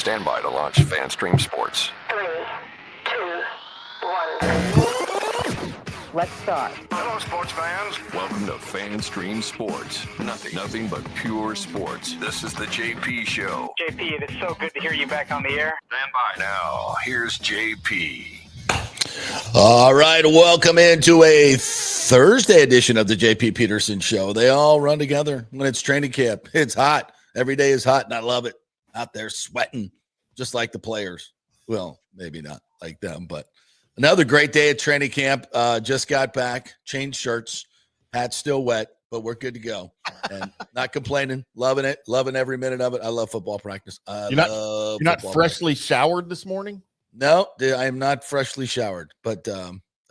Stand by to launch FanStream Sports. 3, 2, 1. Let's start. Hello, sports fans. Welcome to FanStream Sports. Nothing but pure sports. This is the JP Show. JP, it's so good to hear you back on the air. Stand by. Now, here's JP. All right, welcome into a Thursday edition of the JP Peterson Show. They all run together when it's training camp. It's hot. Every day is hot, and I love it. Out there sweating, just like the players. Well, maybe not like them, but another great day at training camp. Just got back, changed shirts, hat's still wet, but we're good to go. And not complaining, loving it, loving every minute of it. I love football practice. You're not freshly showered this morning? No, I am not freshly showered, but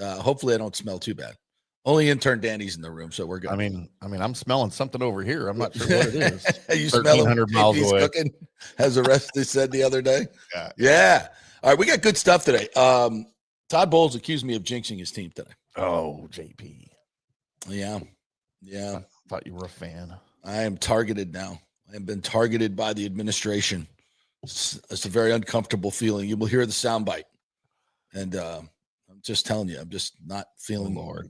hopefully I don't smell too bad. Only intern Danny's in the room, so we're good. I mean, I'm smelling something over here. I'm not sure what it is. You smell 1,300 miles he's away. Cooking, as Orestes said the other day. Yeah. All right, we got good stuff today. Todd Bowles accused me of jinxing his team today. Oh, JP. Yeah. I thought you were a fan. I am targeted now. I have been targeted by the administration. It's a very uncomfortable feeling. You will hear the soundbite. And I'm just telling you, I'm just not feeling Lord.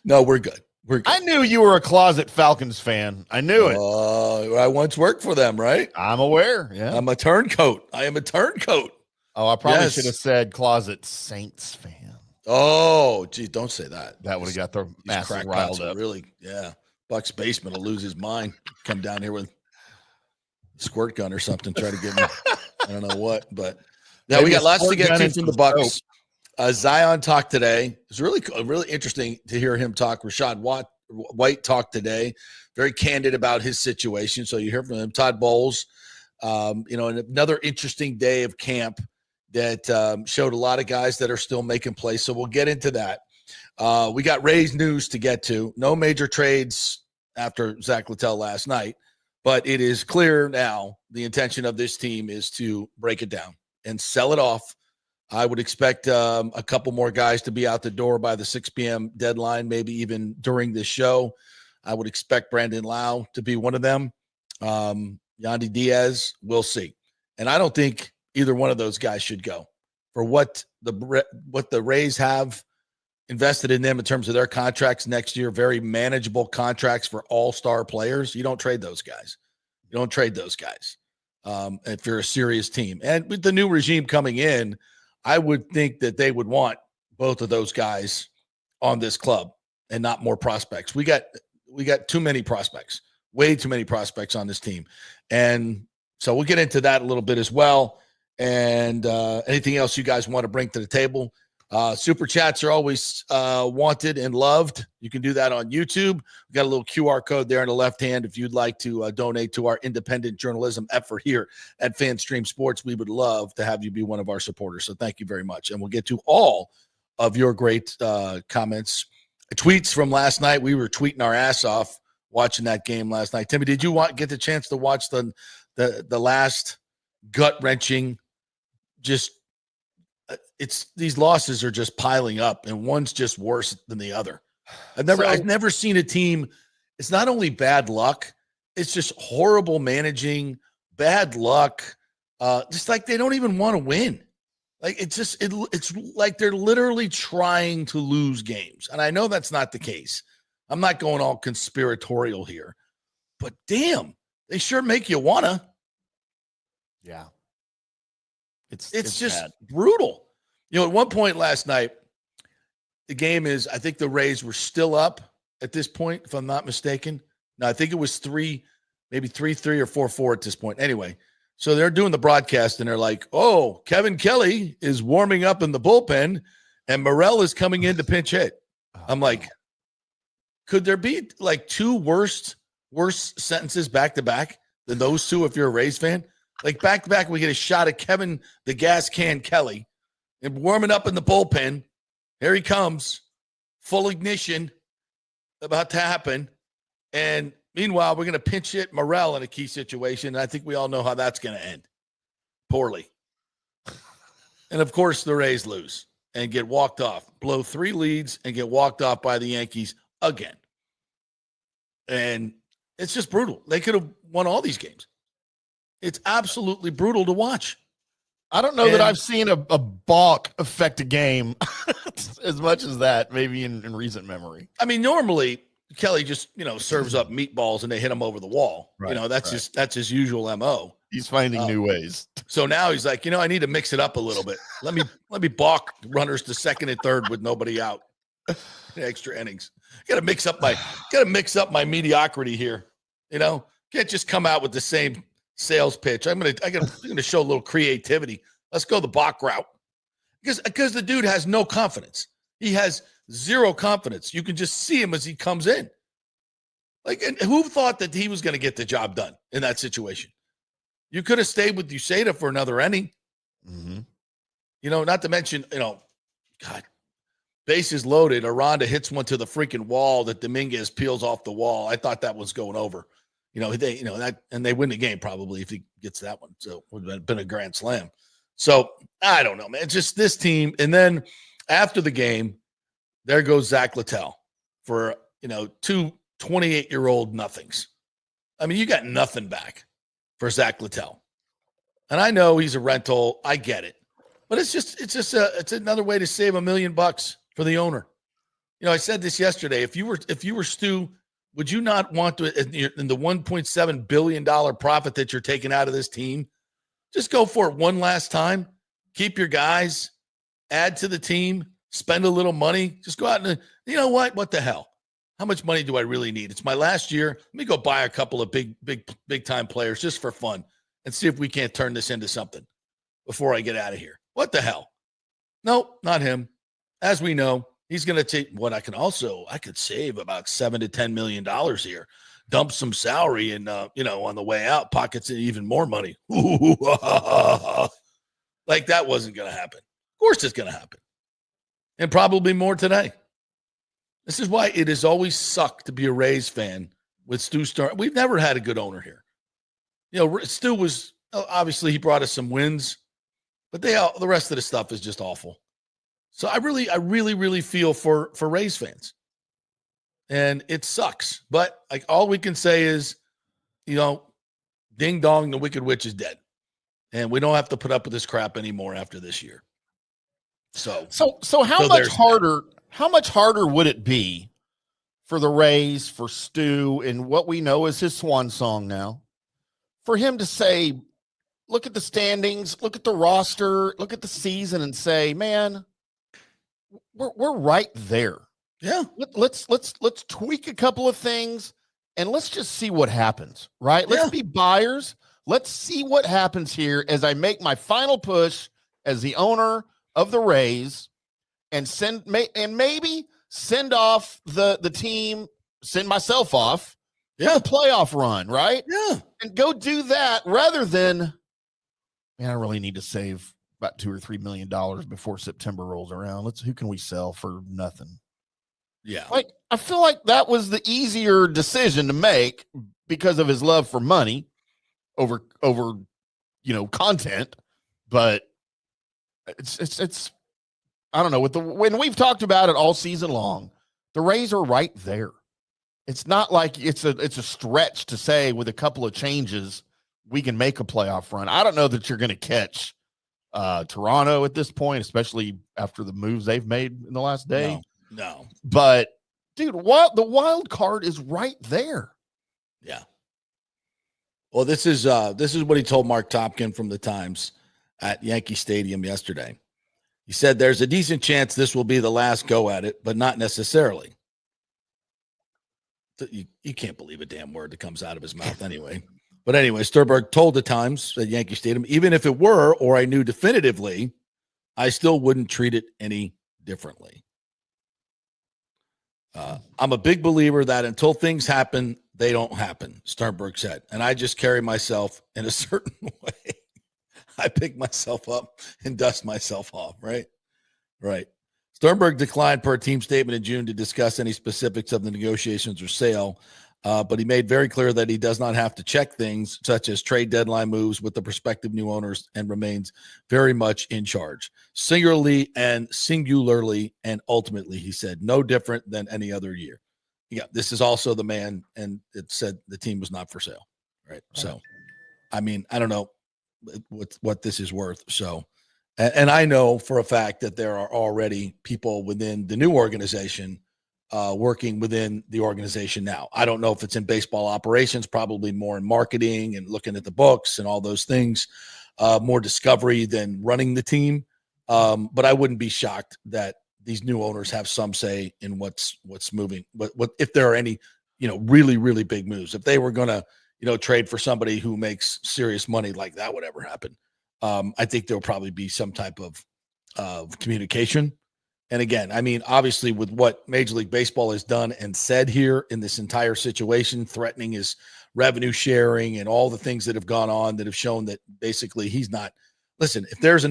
No, we're good. We're good. I knew you were a closet Falcons fan. I knew it. I once worked for them, right? I'm aware. Yeah. I'm a turncoat. I am a turncoat. Oh, I probably Yes. should have said closet Saints fan. Oh, geez, don't say that. That would have got the These masses crackpots riled are up. really, yeah. Buck's basement will lose his mind. Come down here with a squirt gun or something, try to get me. I don't know what, but yeah, Maybe we got a lots to squirt get gun to and from the some Bucks. Zyon talked today. It's really interesting to hear him talk. Rashad White talked today, very candid about his situation. So you hear from him. Todd Bowles, and another interesting day of camp that showed a lot of guys that are still making plays. So we'll get into that. We got Rays news to get to. No major trades after Zach Littell last night, but it is clear now the intention of this team is to break it down and sell it off. I would expect a couple more guys to be out the door by the 6 p.m. deadline, maybe even during this show. I would expect Brandon Lau to be one of them. Yandy Diaz, we'll see. And I don't think either one of those guys should go for what the Rays have invested in them in terms of their contracts next year. Very manageable contracts for all-star players. You don't trade those guys. If you're a serious team. And with the new regime coming in, I would think that they would want both of those guys on this club and not more prospects. We got too many prospects, way too many prospects on this team. And so we'll get into that a little bit as well. And anything else you guys want to bring to the table. Super chats are always wanted and loved. You can do that on YouTube. We got a little QR code there on the left hand. If you'd like to donate to our independent journalism effort here at FanStream Sports, we would love to have you be one of our supporters. So thank you very much. And we'll get to all of your great comments, tweets from last night. We were tweeting our ass off watching that game last night. Timmy, did you get the chance to watch the last gut-wrenching, just it's these losses are just piling up and one's just worse than the other. I've never seen a team. It's not only bad luck, it's just horrible managing, bad luck. Just like they don't even want to win. Like it's like they're literally trying to lose games. And I know that's not the case. I'm not going all conspiratorial here, but damn, they sure make you wanna. Yeah. It's just bad. brutal. At one point last night, the game is, I think the Rays were still up at this point, if I'm not mistaken. No, I think it was 3-3 or 4-4 at this point. Anyway, so they're doing the broadcast and they're like, oh, Kevin Kelly is warming up in the bullpen and Morel is coming in to pinch hit. I'm like, could there be like two worse sentences back to back than those two if you're a Rays fan? Like back to back, we get a shot at Kevin the Gas Can Kelly and warming up in the bullpen. Here he comes, full ignition, about to happen. And meanwhile, we're going to pinch hit Morel in a key situation. And I think we all know how that's going to end poorly. And of course, the Rays lose and get walked off, blow 3 leads and get walked off by the Yankees again. And it's just brutal. They could have won all these games. It's absolutely brutal to watch. I don't know that I've seen a balk affect a game as much as that, maybe in recent memory. I mean, normally Kelly just, serves up meatballs and they hit him over the wall. Right, that's his usual MO. He's finding new ways. So now he's like, I need to mix it up a little bit. Let me balk runners to second and third with nobody out. Extra innings. Got to mix up my mediocrity here. Can't just come out with the same sales pitch. I'm gonna show a little creativity. Let's go the balk route. Because the dude has no confidence. He has zero confidence. You can just see him as he comes in. And who thought that he was going to get the job done in that situation? You could have stayed with Useda for another inning. Mm-hmm. Not to mention, God, bases loaded. Aranda hits one to the freaking wall that Dominguez peels off the wall. I thought that was going over. That, and they win the game probably if he gets that one. So it would have been a grand slam. So I don't know, man. Just this team. And then after the game, there goes Zach Littell for, two 28-year-old nothings. I mean, you got nothing back for Zach Littell. And I know he's a rental. I get it. But it's another way to save $1 million for the owner. I said this yesterday. If you were Stu, would you not want to, in the $1.7 billion profit that you're taking out of this team, just go for it one last time, keep your guys, add to the team, spend a little money, just go out and, what the hell? How much money do I really need? It's my last year. Let me go buy a couple of big time players just for fun and see if we can't turn this into something before I get out of here. What the hell? Nope, not him. As we know, he's going to take what I could save about $7 to $10 million here, dump some salary and, on the way out, pockets even more money. Like that wasn't going to happen. Of course it's going to happen. And probably more today. This is why it has always sucked to be a Rays fan with Stu Stern. We've never had a good owner here. Stu was, obviously he brought us some wins, but the rest of the stuff is just awful. So I really feel for Rays fans. And it sucks. But all we can say is, ding dong, the Wicked Witch is dead. And we don't have to put up with this crap anymore after this year. So how much harder would it be for the Rays, for Stu, and what we know is his swan song now, for him to say, look at the standings, look at the roster, look at the season, and say, man, we're right there. Yeah. Let's tweak a couple of things and let's just see what happens, right? Let's be buyers. Let's see what happens here as I make my final push as the owner of the Rays and maybe send off the team, send myself off for the playoff run, right? Yeah. And go do that rather than, man, I really need to save about $2 or $3 million before September rolls around. Who can we sell for nothing? Yeah. I feel like that was the easier decision to make because of his love for money over content. But it's I don't know, when we've talked about it all season long, the Rays are right there. It's not like it's a stretch to say with a couple of changes we can make a playoff run. I don't know that you're going to catch Toronto at this point, especially after the moves they've made in the last day. No. But dude, the wild card is right there. Yeah. Well, this is what he told Mark Topkin from the Times at Yankee Stadium yesterday. He said there's a decent chance this will be the last go at it, but not necessarily. You can't believe a damn word that comes out of his mouth anyway. But anyway, Sternberg told the Times at Yankee Stadium, even if it were, or I knew definitively, I still wouldn't treat it any differently. I'm a big believer that until things happen, they don't happen, Sternberg said. And I just carry myself in a certain way. I pick myself up and dust myself off, right? Right. Sternberg declined per team statement in June to discuss any specifics of the negotiations or sale, but he made very clear that he does not have to check things such as trade deadline moves with the prospective new owners and remains very much in charge. Singularly and ultimately, he said, no different than any other year. Yeah, this is also the man, and it said the team was not for sale, right? So I mean, I don't know what this is worth. So, and I know for a fact that there are already people within the new organization working within the organization now. I don't know if it's in baseball operations, probably more in marketing and looking at the books and all those things, more discovery than running the team. But I wouldn't be shocked that these new owners have some say in what's moving. What if there are any, really, really big moves? If they were going to, trade for somebody who makes serious money, like that would ever happen. I think there'll probably be some type of communication. And again, I mean, obviously with what Major League Baseball has done and said here in this entire situation, threatening his revenue sharing and all the things that have gone on that have shown that basically he's not, listen, if there was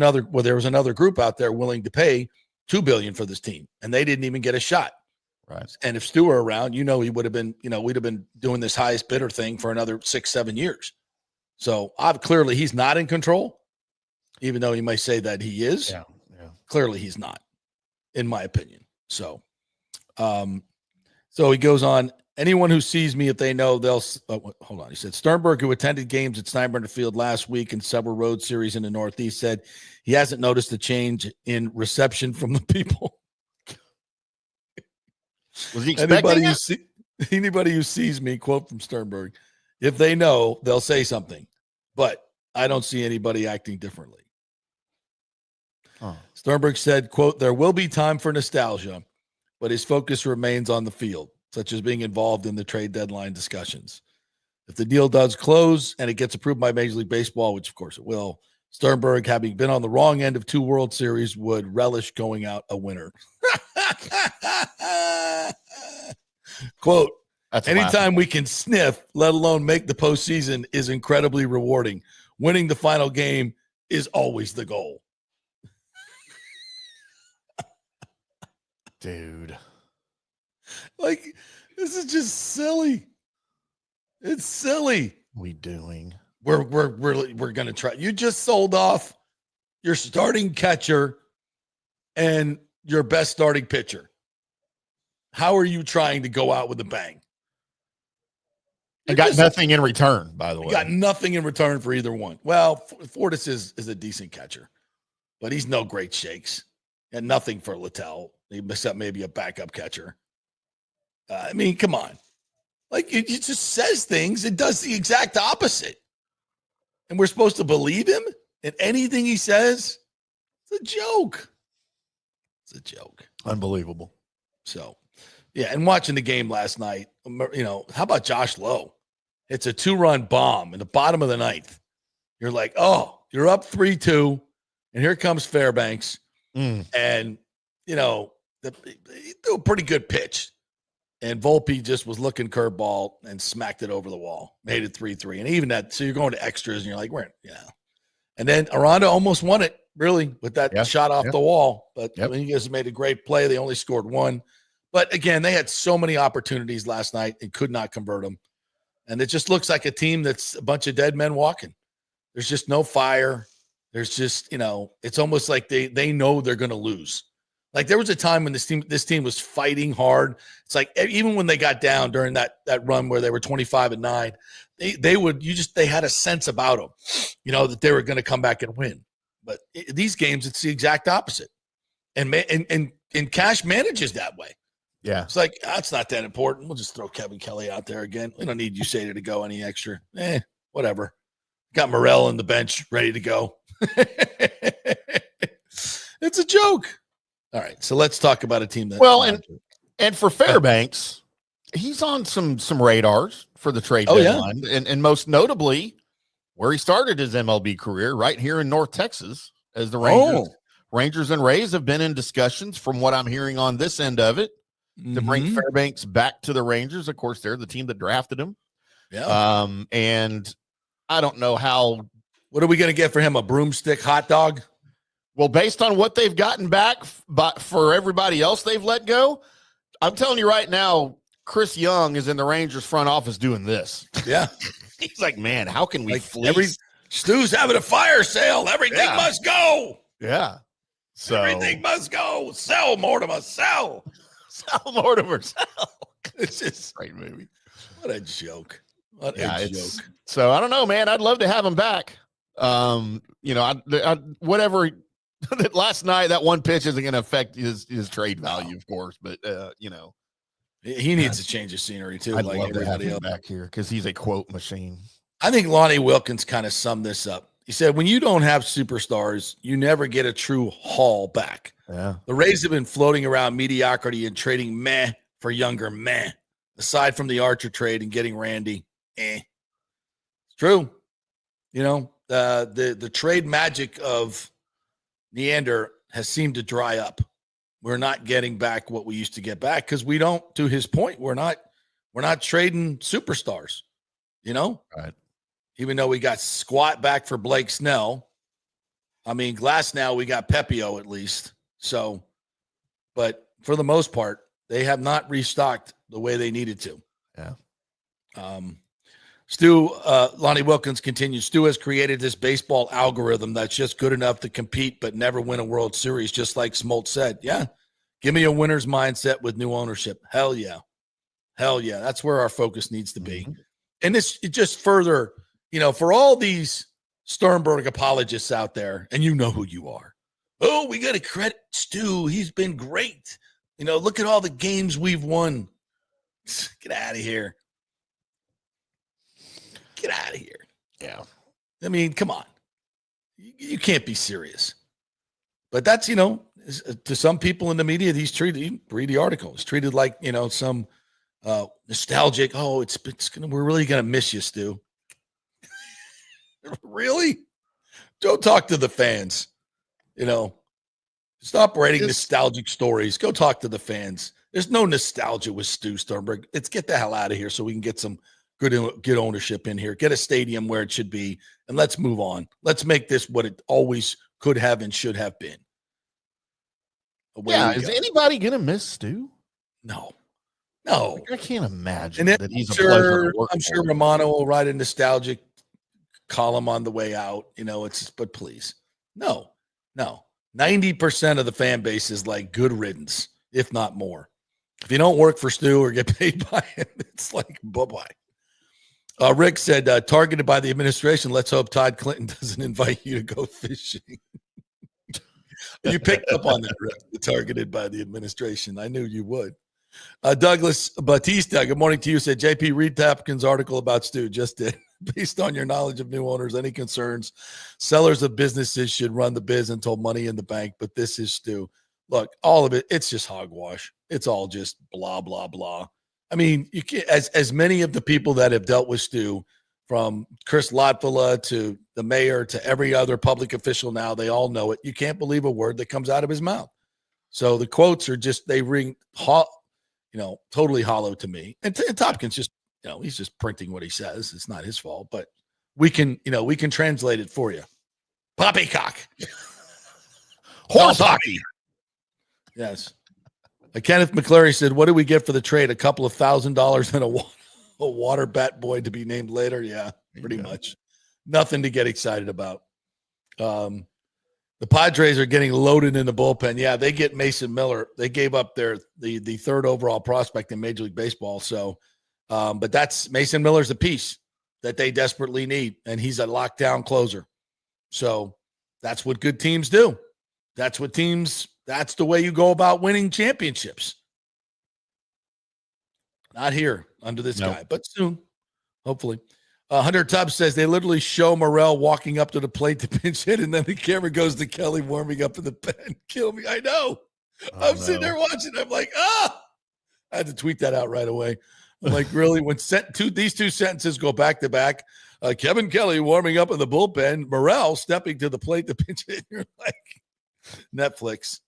another group out there willing to pay $2 billion for this team and they didn't even get a shot. Right. And if Stu were around, he would have been, we'd have been doing this highest bidder thing for another 6-7 years. So clearly he's not in control, even though you might say that he is. Yeah. Clearly he's not, in my opinion. So, so he goes on. Anyone who sees me, if they know, they'll hold on. He said Sternberg, who attended games at Steinbrenner Field last week and several road series in the Northeast, said he hasn't noticed a change in reception from the people. Was he expecting anybody who sees me, quote from Sternberg, if they know, they'll say something, but I don't see anybody acting differently. Oh. Sternberg said, quote, there will be time for nostalgia, but his focus remains on the field, such as being involved in the trade deadline discussions. If the deal does close and it gets approved by Major League Baseball, which of course it will, Sternberg, having been on the wrong end of 2 World Series, would relish going out a winner. Quote, anytime we can sniff, let alone make the postseason, is incredibly rewarding. Winning the final game is always the goal. Dude. Like, this is just silly. It's silly. We doing? We're going to try. You just sold off your starting catcher and your best starting pitcher. How are you trying to go out with a bang? And got nothing in return, by the way. Got nothing in return for either one. Well, Fortis is a decent catcher, but he's no great shakes. And nothing for Littell, except maybe a backup catcher. I mean, come on. Like, it just says things. It does the exact opposite. And we're supposed to believe him and anything he says? It's a joke. It's a joke. Unbelievable. So, yeah, and watching the game last night, how about Josh Lowe? It's a 2-run bomb in the bottom of the 9th. You're like, oh, you're up 3-2, and here comes Fairbanks. And, he threw a pretty good pitch. And Volpe just was looking curveball and smacked it over the wall, made it 3-3. And even that, so you're going to extras, and you're like, And then Aranda almost won it, really, with that shot off the wall. But you guys made a great play. They only scored 1. But, again, they had so many opportunities last night and could not convert them. And it just looks like a team that's a bunch of dead men walking. There's just no fire. There's just, it's almost like they know they're going to lose. Like, there was a time when this team was fighting hard. It's like even when they got down during that run where they were 25-9, they had a sense about them, that they were going to come back and win. But these games, it's the exact opposite. And Cash manages that way. Yeah. It's like, it's not that important. We'll just throw Kevin Kelly out there again. We don't need Usader to go any extra. Whatever. Got Morel on the bench ready to go. It's a joke. All right, so let's talk about a team that and for Fairbanks, he's on some radars for the trade deadline, and most notably where he started his MLB career, right here in North Texas, as the Rangers. Rangers and Rays have been in discussions, from what I'm hearing on this end of it, to bring Fairbanks back to the Rangers. Of course, they're the team that drafted him. Yeah. And I don't know how. What are we going to get for him? A broomstick hot dog? Well, based on what they've gotten back for everybody else they've let go, I'm telling you right now, Chris Young is in the Rangers front office doing this. Yeah. He's like, man, how can we fleece? Stu's having a fire sale. Everything must go. Yeah. So everything must go. Sell, Mortimer, sell. Sell, Mortimer, sell. It's just great movie. What a joke. What a joke. So I don't know, man. I'd love to have him back. Whatever. Last night, that one pitch isn't going to affect his trade value, of course. But he needs to change his scenery too. I'd like love to have everybody him else back here because he's a quote machine. I think Lonnie Wilkins kind of summed this up. He said, when you don't have superstars, you never get a true haul back. Yeah. The Rays have been floating around mediocrity and trading meh for younger meh. Aside from the Archer trade and getting Randy, It's true. The trade magic of Neander has seemed to dry up. We're not getting back what we used to get back because we don't, to his point, we're not trading superstars, Right. Even though we got Squat back for Blake Snell. I mean, Glass now we got Pepio at least. So, but for the most part, they have not restocked the way they needed to. Yeah. Stu, Lonnie Wilkins continues. Stu has created this baseball algorithm that's just good enough to compete but never win a World Series, just like Smoltz said. Yeah. Give me a winner's mindset with new ownership. Hell yeah. Hell yeah. That's where our focus needs to be. Mm-hmm. And this it just further, for all these Sternberg apologists out there, and you know who you are. Oh, we got to credit Stu. He's been great. Look at all the games we've won. Get out of here. Get out of here. Yeah. I mean, come on. You can't be serious. But that's, to some people in the media, read the article. It's treated like, some nostalgic. Oh, we're really going to miss you, Stu. Really? Don't talk to the fans. Stop writing nostalgic stories. Go talk to the fans. There's no nostalgia with Stu Sternberg. Let's get the hell out of here so we can get some good ownership in here. Get a stadium where it should be, and let's move on. Let's make this what it always could have and should have been. Is anybody going to miss Stu? No. I can't imagine and that he's a pleasure to work I'm sure for. Romano will write a nostalgic column on the way out. But please. No. 90% of the fan base is like good riddance, if not more. If you don't work for Stu or get paid by him, it's like bye-bye. Rick said, targeted by the administration, let's hope Todd Clinton doesn't invite you to go fishing. You picked up on that, Rick, targeted by the administration. I knew you would. Douglas Batista, good morning to you, said, JP, read Tapkin's article about Stu. Just did. Based on your knowledge of new owners, any concerns? Sellers of businesses should run the biz until money in the bank, but this is Stu. Look, all of it, it's just hogwash. It's all just blah, blah, blah. I mean, you can't, as many of the people that have dealt with Stu, from Chris Lotvola to the mayor to every other public official now, they all know it. You can't believe a word that comes out of his mouth. So the quotes are just, they ring, totally hollow to me. And Tompkins just, he's just printing what he says. It's not his fault, but we can translate it for you. Poppycock. Horse hockey. Yes. Kenneth McClary said, what do we get for the trade? A couple of $1,000 and a water bat boy to be named later? Yeah, pretty much. Nothing to get excited about. The Padres are getting loaded in the bullpen. Yeah, they get Mason Miller. They gave up the third overall prospect in Major League Baseball. So, but that's Mason Miller's a piece that they desperately need, and he's a lockdown closer. So that's what good teams do. That's the way you go about winning championships. Not here under this guy, but soon, hopefully. Hunter Tubbs says they literally show Morrell walking up to the plate to pinch hit, and then the camera goes to Kelly warming up in the pen. Kill me. I know. I'm sitting there watching. I'm like, I had to tweet that out right away. I'm like, really? When these two sentences go back to back, Kevin Kelly warming up in the bullpen, Morrell stepping to the plate to pinch hit. You're like, Netflix.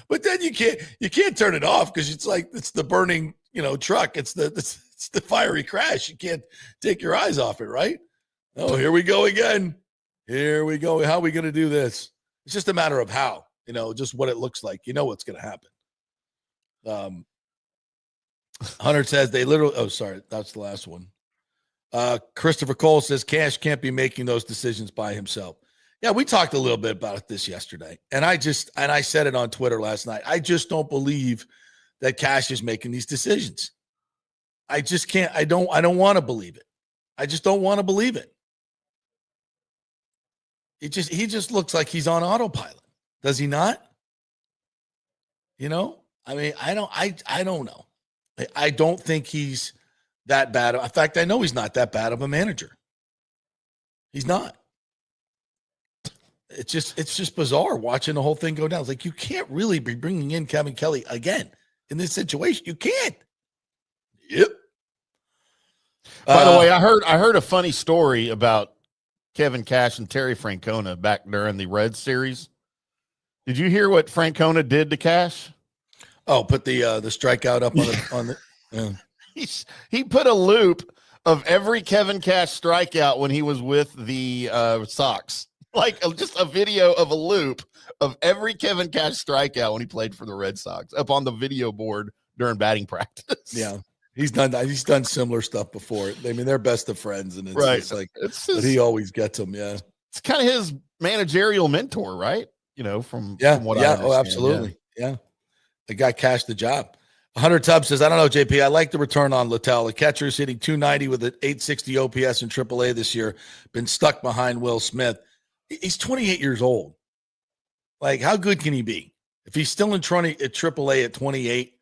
But then you can't turn it off because it's the burning truck. It's the fiery crash. You can't take your eyes off it, right? Oh, here we go again. Here we go. How are we going to do this? It's just a matter of how, just what it looks like. You know what's going to happen. Hunter says they literally. Oh, sorry, that's the last one. Christopher Cole says Cash can't be making those decisions by himself. Yeah, we talked a little bit about this yesterday, and I said it on Twitter last night. I just don't believe that Cash is making these decisions. I just can't. I don't want to believe it. I just don't want to believe it. He just looks like he's on autopilot. Does he not? You know, I mean, I don't know. I don't think he's that bad. In fact, I know he's not that bad of a manager. He's not. It's just bizarre watching the whole thing go down. It's like, you can't really be bringing in Kevin Kelly again in this situation. You can't. Yep. By the way, I heard a funny story about Kevin Cash and Terry Francona back during the Reds series. Did you hear what Francona did to Cash? Oh, put the strikeout up on the. He put a loop of every Kevin Cash strikeout when he was with the Sox, like just a video of a loop of every Kevin Cash strikeout when he played for the Red Sox up on the video board during batting practice. Yeah. He's done similar stuff before. I mean, they're best of friends, and it's right. Just like, but he always gets them. Yeah, it's kind of his managerial mentor, right? You know, from what I understand. Oh, absolutely, yeah. The guy cashed the job. 100 Tubbs says, I don't know, JP. I like the return on Littell. The catcher is hitting 290 with an 860 OPS in AAA this year. Been stuck behind Will Smith. He's 28 years old. Like, how good can he be? If he's still in AAA at 28,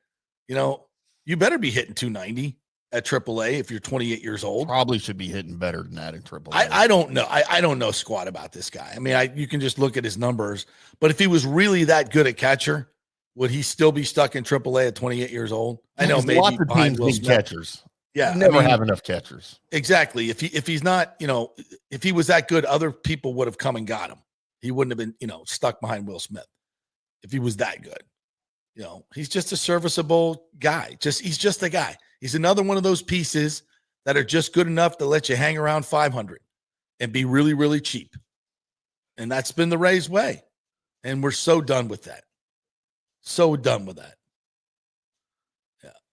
you know, you better be hitting 290 at AAA if you're 28 years old. Probably should be hitting better than that in AAA. I don't know. I don't know squat about this guy. I mean, you can just look at his numbers. But if he was really that good at catcher, would he still be stuck in AAA at 28 years old? I know maybe lots of teams need catchers. Yeah, never have enough catchers. Exactly. If he's not, you know, if he was that good, other people would have come and got him. He wouldn't have been, you know, stuck behind Will Smith if he was that good. You know, he's just a serviceable guy. He's just a guy. He's another one of those pieces that are just good enough to let you hang around 500 and be really, really cheap. And that's been the Rays' way. And we're so done with that. So done with that.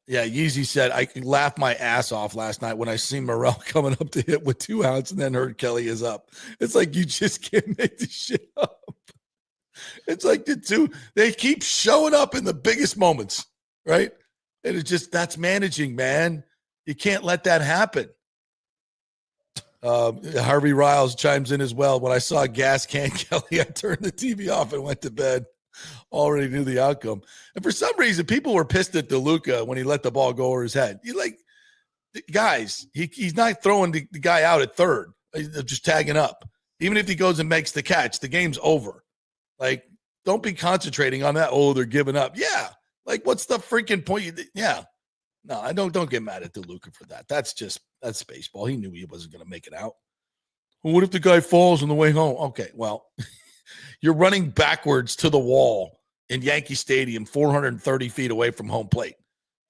Yeah. Yeezy said, I laughed my ass off last night when I seen Morel coming up to hit with 2 outs and then heard Kelly is up. It's like, you just can't make this shit up. It's like they keep showing up in the biggest moments, right? And it's just, that's managing, man. You can't let that happen. Harvey Riles chimes in as well. When I saw Gas Can Kelly, I turned the TV off and went to bed. Already knew the outcome. And for some reason, people were pissed at DeLuca when he let the ball go over his head. You like, guys, he's not throwing the guy out at third. He's just tagging up. Even if he goes and makes the catch, the game's over. Like, don't be concentrating on that. Oh, they're giving up. Yeah. Like, what's the freaking point? Yeah. No, I don't get mad at DeLuca for that. That's baseball. He knew he wasn't going to make it out. Well, what if the guy falls on the way home? Okay, well, you're running backwards to the wall in Yankee Stadium, 430 feet away from home plate.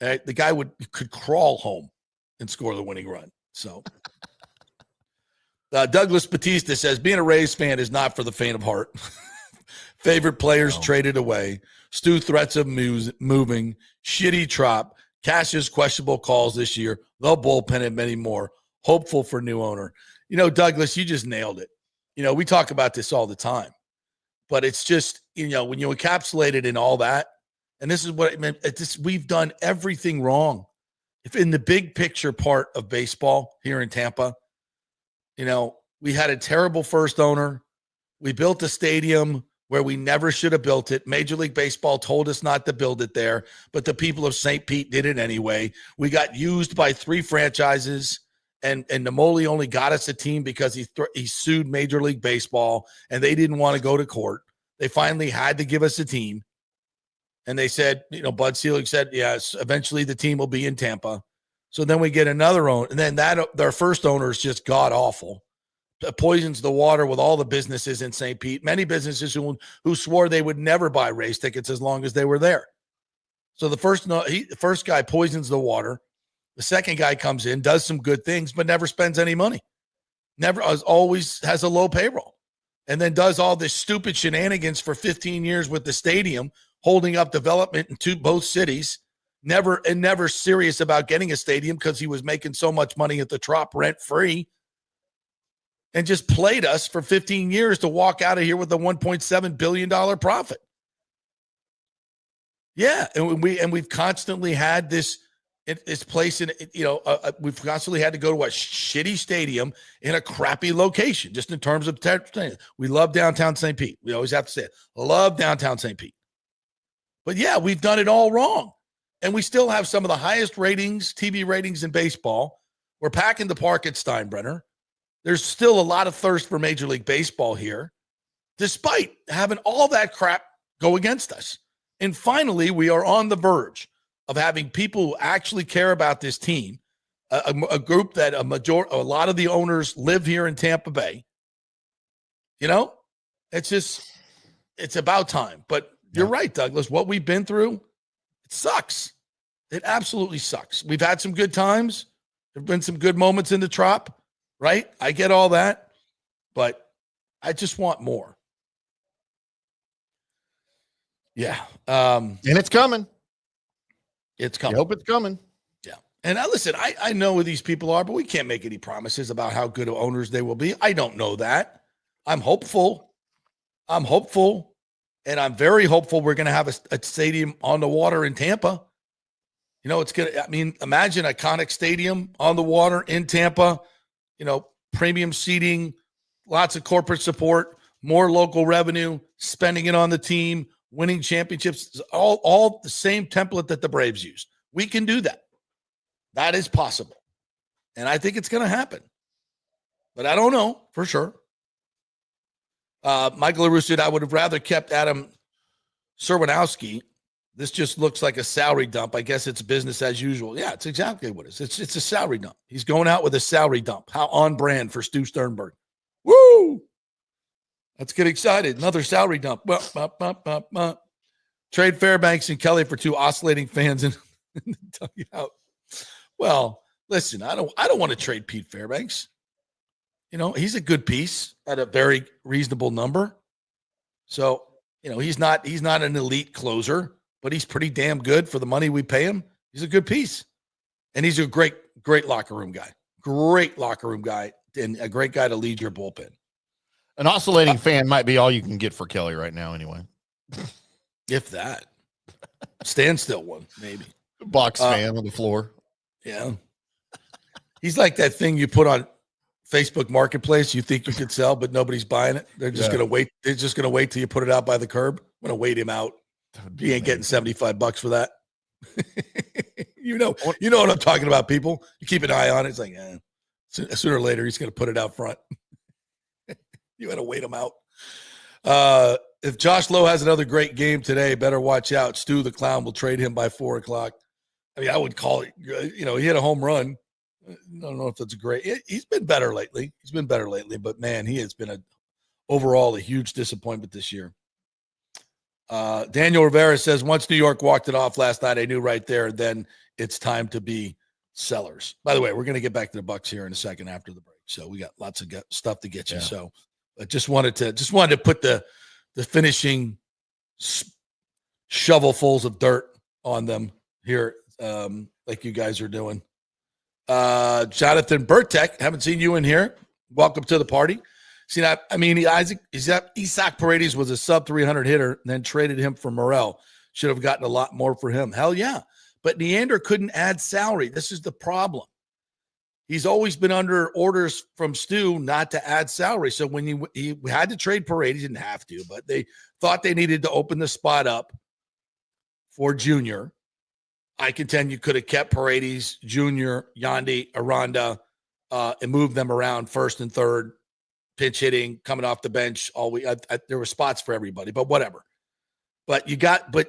The guy could crawl home and score the winning run. So Douglas Batista says, being a Rays fan is not for the faint of heart. Favorite players traded away. Stu threats of moving. Shitty Trop. Cash's questionable calls this year. The bullpen and many more. Hopeful for new owner. You know, Douglas, you just nailed it. You know, we talk about this all the time. But it's just, you know, when you encapsulate it in all that, and this is what it meant. We've done everything wrong. If in the big picture part of baseball here in Tampa, you know, we had a terrible first owner. We built a stadium where we never should have built it. Major League Baseball told us not to build it there, but the people of St. Pete did it anyway. We got used by 3 franchises, and Namoli only got us a team because he sued Major League Baseball, and they didn't want to go to court. They finally had to give us a team, and they said, you know, Bud Selig said, yes, eventually the team will be in Tampa. So then we get another owner, and then their first owner is just god-awful. Poisons the water with all the businesses in St. Pete. Many businesses who swore they would never buy race tickets as long as they were there. So the first guy poisons the water. The second guy comes in, does some good things, but never spends any money. Always has a low payroll. And then does all this stupid shenanigans for 15 years with the stadium, holding up development in both cities. Never serious about getting a stadium because he was making so much money at the Trop rent free. And just played us for 15 years to walk out of here with a $1.7 billion profit. Yeah, and we've constantly had this It's placing, we've constantly had to go to a shitty stadium in a crappy location, just in terms of, we love downtown St. Pete. We always have to say it. Love downtown St. Pete. But yeah, we've done it all wrong. And we still have some of the highest ratings, TV ratings in baseball. We're packing the park at Steinbrenner. There's still a lot of thirst for Major League Baseball here, despite having all that crap go against us. And finally, we are on the verge of having people who actually care about this team, a group that a lot of the owners live here in Tampa Bay. It's about time. But you're right, Douglas. What we've been through, it sucks. It absolutely sucks. We've had some good times. There have been some good moments in the Trop, right? I get all that, but I just want more. Yeah. And it's coming. It's coming. I hope it's coming. Yeah. And listen, I know who these people are, but we can't make any promises about how good of owners they will be. I don't know that. I'm hopeful. And I'm very hopeful we're going to have a stadium on the water in Tampa. Imagine a iconic stadium on the water in Tampa, premium seating, lots of corporate support, more local revenue, spending it on the team, winning championships, all the same template that the Braves used. We can do that. That is possible. And I think it's going to happen. But I don't know for sure. Michael LaRue said, I would have rather kept Adam Serwanowski. This just looks like a salary dump. I guess it's business as usual. Yeah, it's exactly what it is. It's a salary dump. He's going out with a salary dump. How on brand for Stu Sternberg. Woo! Let's get excited. Another salary dump. Trade Fairbanks and Kelly for two oscillating fans in the dugout. Well, listen, I don't want to trade Pete Fairbanks. He's a good piece at a very reasonable number. So, he's not an elite closer, but he's pretty damn good for the money we pay him. He's a good piece. And he's a great locker room guy. Great locker room guy and a great guy to lead your bullpen. An oscillating fan might be all you can get for Kelly right now anyway. If that. Standstill one, maybe. Box fan on the floor. Yeah. He's like that thing you put on Facebook Marketplace you think you could sell, but nobody's buying it. They're just going to wait. They're just going to wait till you put it out by the curb. I'm going to wait him out. He ain't getting $75 for that. you know what I'm talking about, people. You keep an eye on it. It's like, sooner or later, he's going to put it out front. You got to wait him out. If Josh Lowe has another great game today, better watch out. Stu the Clown will trade him by 4 o'clock. I mean, I would call it, he hit a home run. I don't know if that's great. He's been better lately. But man, he has been overall a huge disappointment this year. Daniel Rivera says, once New York walked it off last night, I knew right there, then it's time to be sellers. By the way, we're going to get back to the Bucks here in a second after the break. So we got lots of stuff to get you. Yeah. So I just wanted to put the finishing shovelfuls of dirt on them here, like you guys are doing. Jonathan Burtek, haven't seen you in here. Welcome to the party. See that? I mean, Isaac Paredes was a sub 300 hitter, and then traded him for Morel. Should have gotten a lot more for him. Hell yeah. But Neander couldn't add salary. This is the problem. He's always been under orders from Stu not to add salary. So when he had to trade Paredes, he didn't have to, but they thought they needed to open the spot up for Junior. I contend you could have kept Paredes, Junior, Yandy, Aranda, and moved them around first and third, pinch hitting, coming off the bench. There were spots for everybody, but whatever. But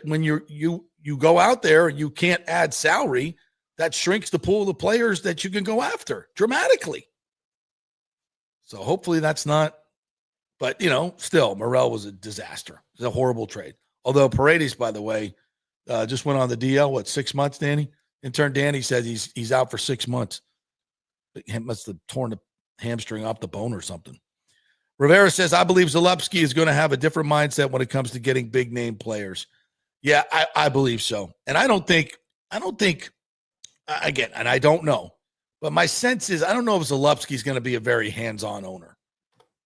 when you go out there and you can't add salary, that shrinks the pool of the players that you can go after dramatically. So hopefully that's not, but still Morel was a disaster. It was a horrible trade. Although Paredes, by the way, just went on the DL, 6 months, Danny? Intern Danny says he's out for 6 months. He must have torn the hamstring off the bone or something. Rivera says, I believe Zalewski is going to have a different mindset when it comes to getting big name players. Yeah, I believe so. And I don't think, again, and I don't know, but my sense is I don't know if Zalewski is going to be a very hands-on owner.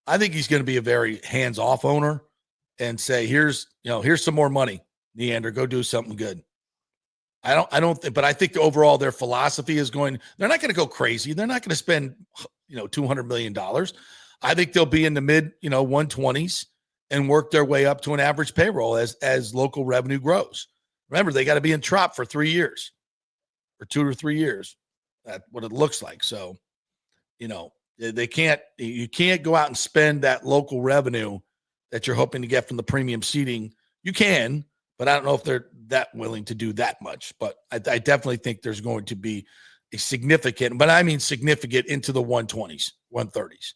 I think he's going to be a very hands-off owner and say, here's some more money, Neander, go do something good. I don't think, but I think overall their philosophy is going, they're not going to go crazy. They're not going to spend, $200 million. I think they'll be in the mid, 120s and work their way up to an average payroll as local revenue grows. Remember, they got to be in Trop for 3 years or 2 or 3 years. That's what it looks like. So, you can't go out and spend that local revenue that you're hoping to get from the premium seating. You can, but I don't know if they're that willing to do that much. But I definitely think there's going to be a significant, but I mean significant, into the 120s, 130s,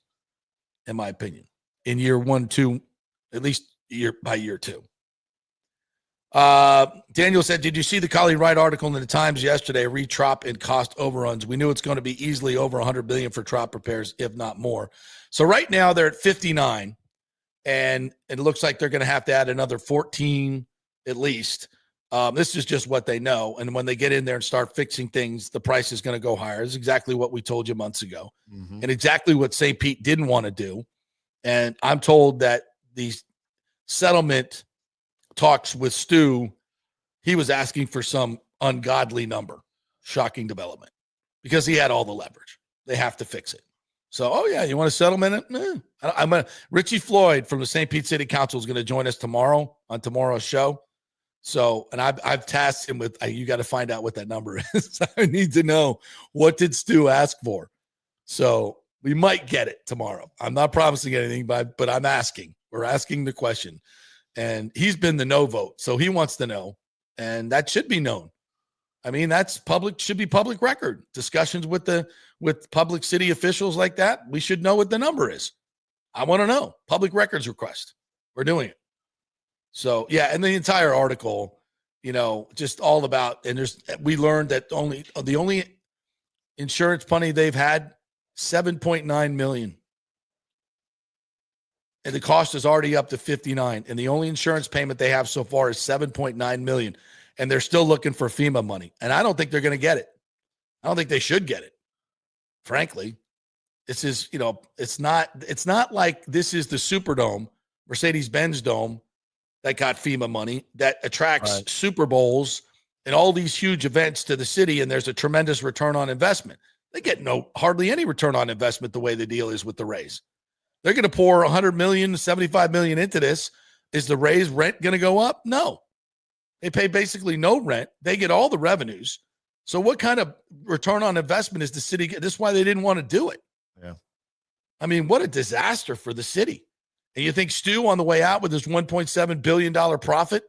in my opinion, in year 1, 2, at least by year 2. Daniel said, did you see the Colleen Wright article in the Times yesterday? Read Trop and cost overruns. We knew it's going to be easily over $100 billion for Trop repairs, if not more. So right now they're at 59, and it looks like they're going to have to add another 14 at least. This is just what they know. And when they get in there and start fixing things, the price is going to go higher. This is exactly what we told you months ago, and exactly what St. Pete didn't want to do. And I'm told that these settlement talks with Stu, he was asking for some ungodly number. Shocking development, because he had all the leverage. They have to fix it. So, you want a settlement? Richie Floyd from the St. Pete City Council is going to join us tomorrow on tomorrow's show. So, and I've tasked him with, you got to find out what that number is. I need to know, what did Stu ask for? So we might get it tomorrow. I'm not promising anything, but I'm asking. We're asking the question. And he's been the no vote, so he wants to know, and that should be known. I mean, that's public, should be public record. Discussions with public city officials like that, we should know what the number is. I want to know. Public records request. We're doing it. So, and the entire article, just all about, and we learned that the only insurance money they've had, $7.9 million. And the cost is already up to 59. And the only insurance payment they have so far is $7.9 million. And they're still looking for FEMA money. And I don't think they're going to get it. I don't think they should get it. Frankly, this is, it's not like this is the Superdome, Mercedes-Benz Dome, that got FEMA money, that attracts Super Bowls and all these huge events to the city. And there's a tremendous return on investment. They get hardly any return on investment the way the deal is with the Rays. They're going to pour $100 million, $75 million into this. Is the Rays rent going to go up? No. They pay basically no rent. They get all the revenues. So what kind of return on investment is the city get? This is why they didn't want to do it. Yeah. I mean, what a disaster for the city. And you think Stu, on the way out with his $1.7 billion profit,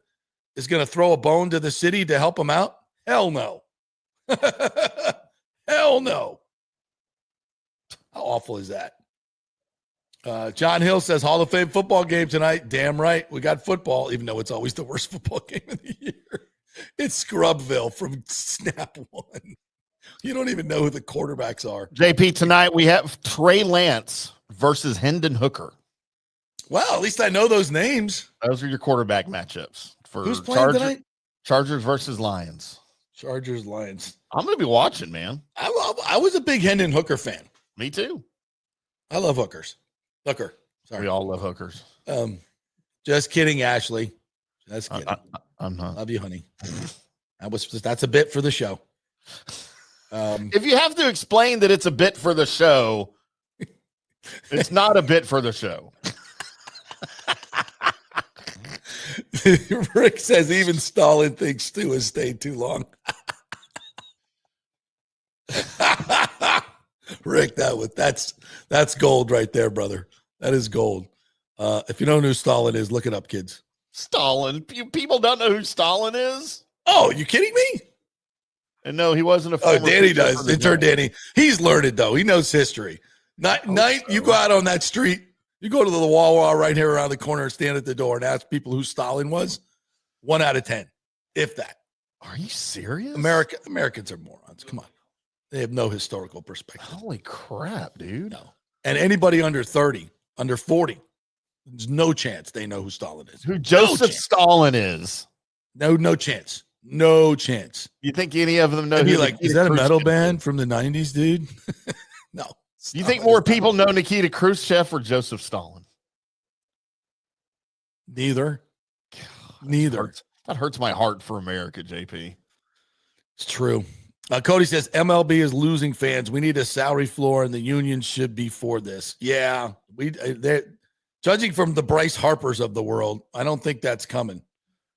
is going to throw a bone to the city to help him out? Hell no. Hell no. How awful is that? John Hill says Hall of Fame football game tonight. Damn right. We got football, even though it's always the worst football game of the year. It's Scrubville from snap one. You don't even know who the quarterbacks are. JP, tonight we have Trey Lance versus Hendon Hooker. Well, at least I know those names. Those are your quarterback matchups for Who's playing tonight? Chargers versus Lions. Chargers, Lions. I'm going to be watching, man. I was a big Hendon Hooker fan. Me too. I love hookers. Hooker. Sorry. We all love hookers. Just kidding, Ashley. Just kidding. I'm not. Love you, honey. That's a bit for the show. If you have to explain that it's a bit for the show, it's not a bit for the show. Rick says even Stalin thinks Stu has stayed too long. Rick, that's gold right there, brother. That is gold. If you don't know who Stalin is, look it up, kids. Stalin? People don't know who Stalin is? Oh, you kidding me? And no, he wasn't a former. Oh, Danny does. Intern Danny. He's learned, though. He knows history. You go out on that street, you go to the Wawa right here around the corner and stand at the door and ask people who Stalin was. 1 out of 10, if that. Are you serious? Americans are morons. Come on. They have no historical perspective. Holy crap, dude. No. And anybody under 30, under 40, there's no chance they know who Stalin is. Who Joseph Stalin is. No chance. No chance. You think any of them know? Who like, is that a metal band from the 90s, dude? No. You think more people know Nikita Khrushchev or Joseph Stalin? Neither. Neither. That hurts my heart for America, JP. It's true. Cody says MLB is losing fans. We need a salary floor, and the union should be for this. Yeah, they're judging from the Bryce Harpers of the world. I don't think that's coming.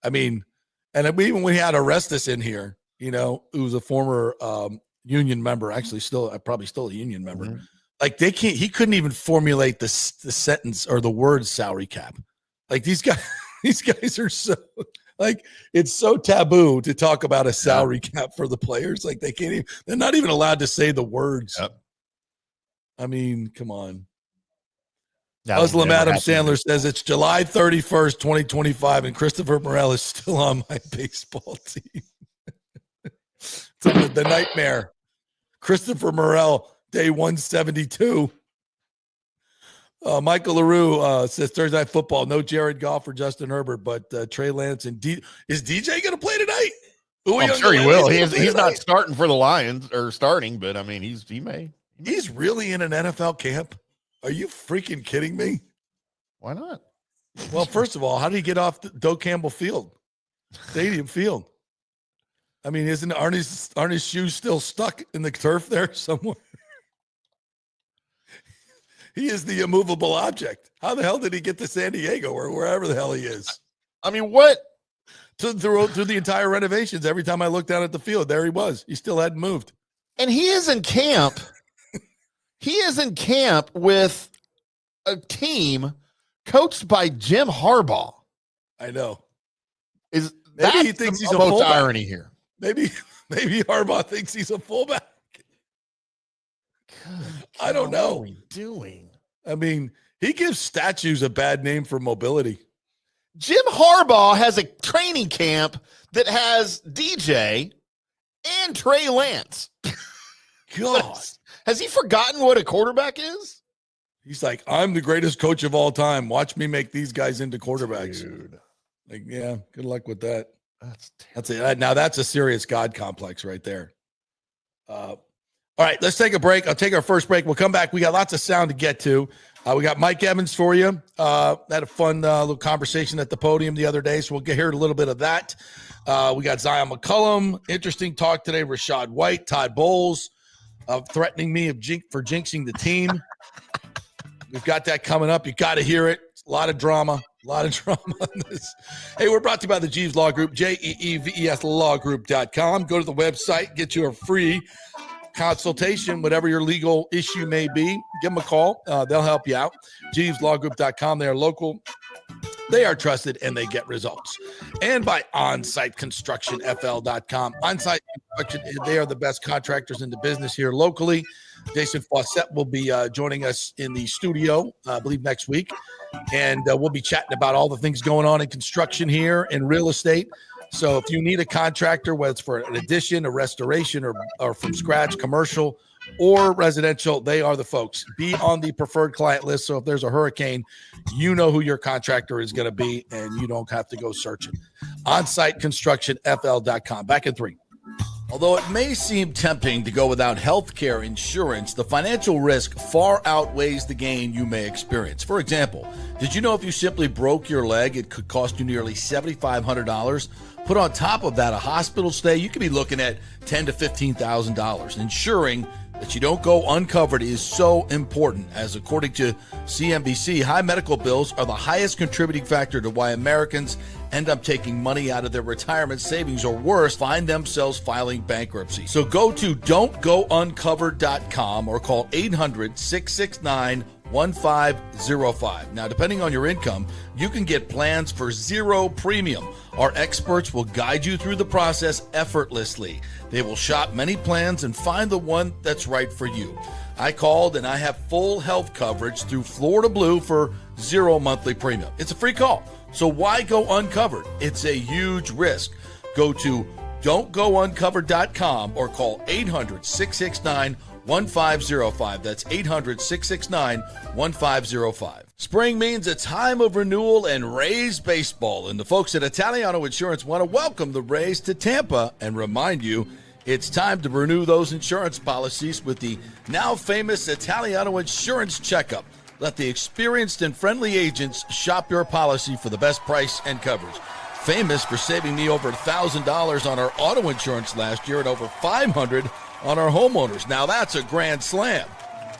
I mean, and we had Orestes in here, who's a former union member, actually probably still a union member. Mm-hmm. Like he couldn't even formulate the sentence or the word salary cap. Like these guys are so like, it's so taboo to talk about a salary cap for the players. Like they're not even allowed to say the words. Yep. I mean, come on. Muslim Adam Sandler says it's July 31st, 2025, and Christopher Morel is still on my baseball team. The nightmare. Christopher Morel, day 172. Michael LaRue says Thursday Night Football, no Jared Goff or Justin Herbert, but Trey Lance and is DJ going to play tonight? I'm sure he will. He's not starting for the Lions or starting, but I mean, he may. He's really in an NFL camp. Are you freaking kidding me? Why not? Well, first of all, how did he get off Doak Campbell Stadium Field? I mean, aren't his shoes still stuck in the turf there somewhere? He is the immovable object. How the hell did he get to San Diego or wherever the hell he is? I mean, what? Through the entire renovations, every time I looked down at the field, there he was. He still hadn't moved. And he is in camp. He is in camp with a team coached by Jim Harbaugh. I know. Maybe he thinks he's a fullback. Irony here. Maybe Harbaugh thinks he's a fullback. I don't know. What are we doing? I mean, he gives statues a bad name for mobility. Jim Harbaugh has a training camp that has DJ and Trey Lance. God. Has he forgotten what a quarterback is? He's like, I'm the greatest coach of all time. Watch me make these guys into quarterbacks. Dude. Like, yeah, good luck with that. That's it. Now that's a serious God complex right there. All right, let's take a break. I'll take our first break. We'll come back. We got lots of sound to get to. We got Mike Evans for you. Had a fun little conversation at the podium the other day, so we'll hear a little bit of that. We got Zyon McCollum. Interesting talk today. Rashad White, Todd Bowles, threatening me for jinxing the team. We've got that coming up. You got to hear it. A lot of drama on this. Hey, we're brought to you by the Jeeves Law Group, JEEVES lawgroup.com. Go to the website, get you a free consultation, whatever your legal issue may be. Give them a call. They'll help you out. JeevesLawGroup.com. They are local. They are trusted, and they get results. And by OnSiteConstructionFL.com. OnSite Construction, they are the best contractors in the business here locally. Jason Fawcett will be joining us in the studio, I believe, next week. And we'll be chatting about all the things going on in construction here and real estate. So if you need a contractor, whether it's for an addition, a restoration, or from scratch, commercial or residential, they are the folks. Be on the preferred client list. So if there's a hurricane, you know who your contractor is going to be, and you don't have to go searching. OnSiteConstructionFL.com. Back in 3. Although it may seem tempting to go without healthcare insurance, the financial risk far outweighs the gain you may experience. For example, did you know if you simply broke your leg, it could cost you nearly $7,500? Put on top of that a hospital stay, you could be looking at $10,000 to $15,000. Ensuring that you don't go uncovered is so important, as according to CNBC, high medical bills are the highest contributing factor to why Americans end up taking money out of their retirement savings, or worse, find themselves filing bankruptcy. So go to don'tgouncovered.com or call 800-669-1505. Now, depending on your income, you can get plans for zero premium. Our experts will guide you through the process effortlessly. They will shop many plans and find the one that's right for you. I called and I have full health coverage through Florida Blue for zero monthly premium. It's a free call. So why go uncovered? It's a huge risk. Go to don'tgouncovered.com or call 800-669-1505. That's 800-669-1505. Spring means a time of renewal and Rays baseball, and the folks at Italiano Insurance want to welcome the Rays to Tampa and remind you it's time to renew those insurance policies with the now famous Italiano Insurance Checkup. Let the experienced and friendly agents shop your policy for the best price and coverage. famous for saving me over $1,000 on our auto insurance last year and over $500 on our homeowners. Now that's a grand slam.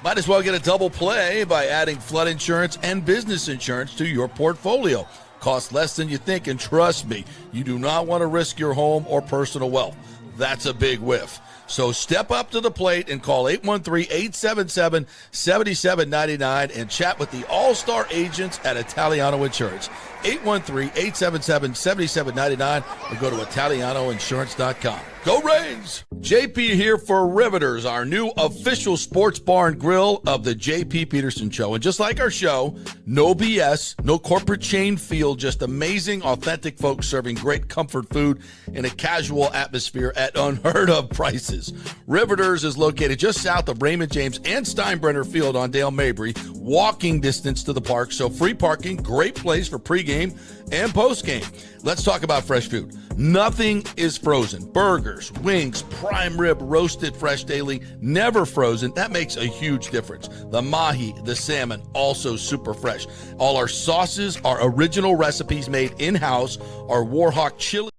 Might as well get a double play by adding flood insurance and business insurance to your portfolio. Costs less than you think, and trust me, you do not want to risk your home or personal wealth. That's a big whiff. So step up to the plate and call 813-877-7799 and chat with the all-star agents at Italiano Insurance. 813-877-7799 or go to ItalianoInsurance.com. Go Rays! JP here for Riveters, our new official sports bar and grill of the JP Peterson Show. And just like our show, no BS, no corporate chain feel, just amazing, authentic folks serving great comfort food in a casual atmosphere at unheard of prices. Riveters is located just south of Raymond James and Steinbrenner Field on Dale Mabry, walking distance to the park, so free parking, great place for pregame and postgame. Let's talk about fresh food. Nothing is frozen. Burgers, wings, prime rib, roasted fresh daily, never frozen. That makes a huge difference. The mahi, the salmon, also super fresh. All our sauces are original recipes made in-house. Our Warhawk chili.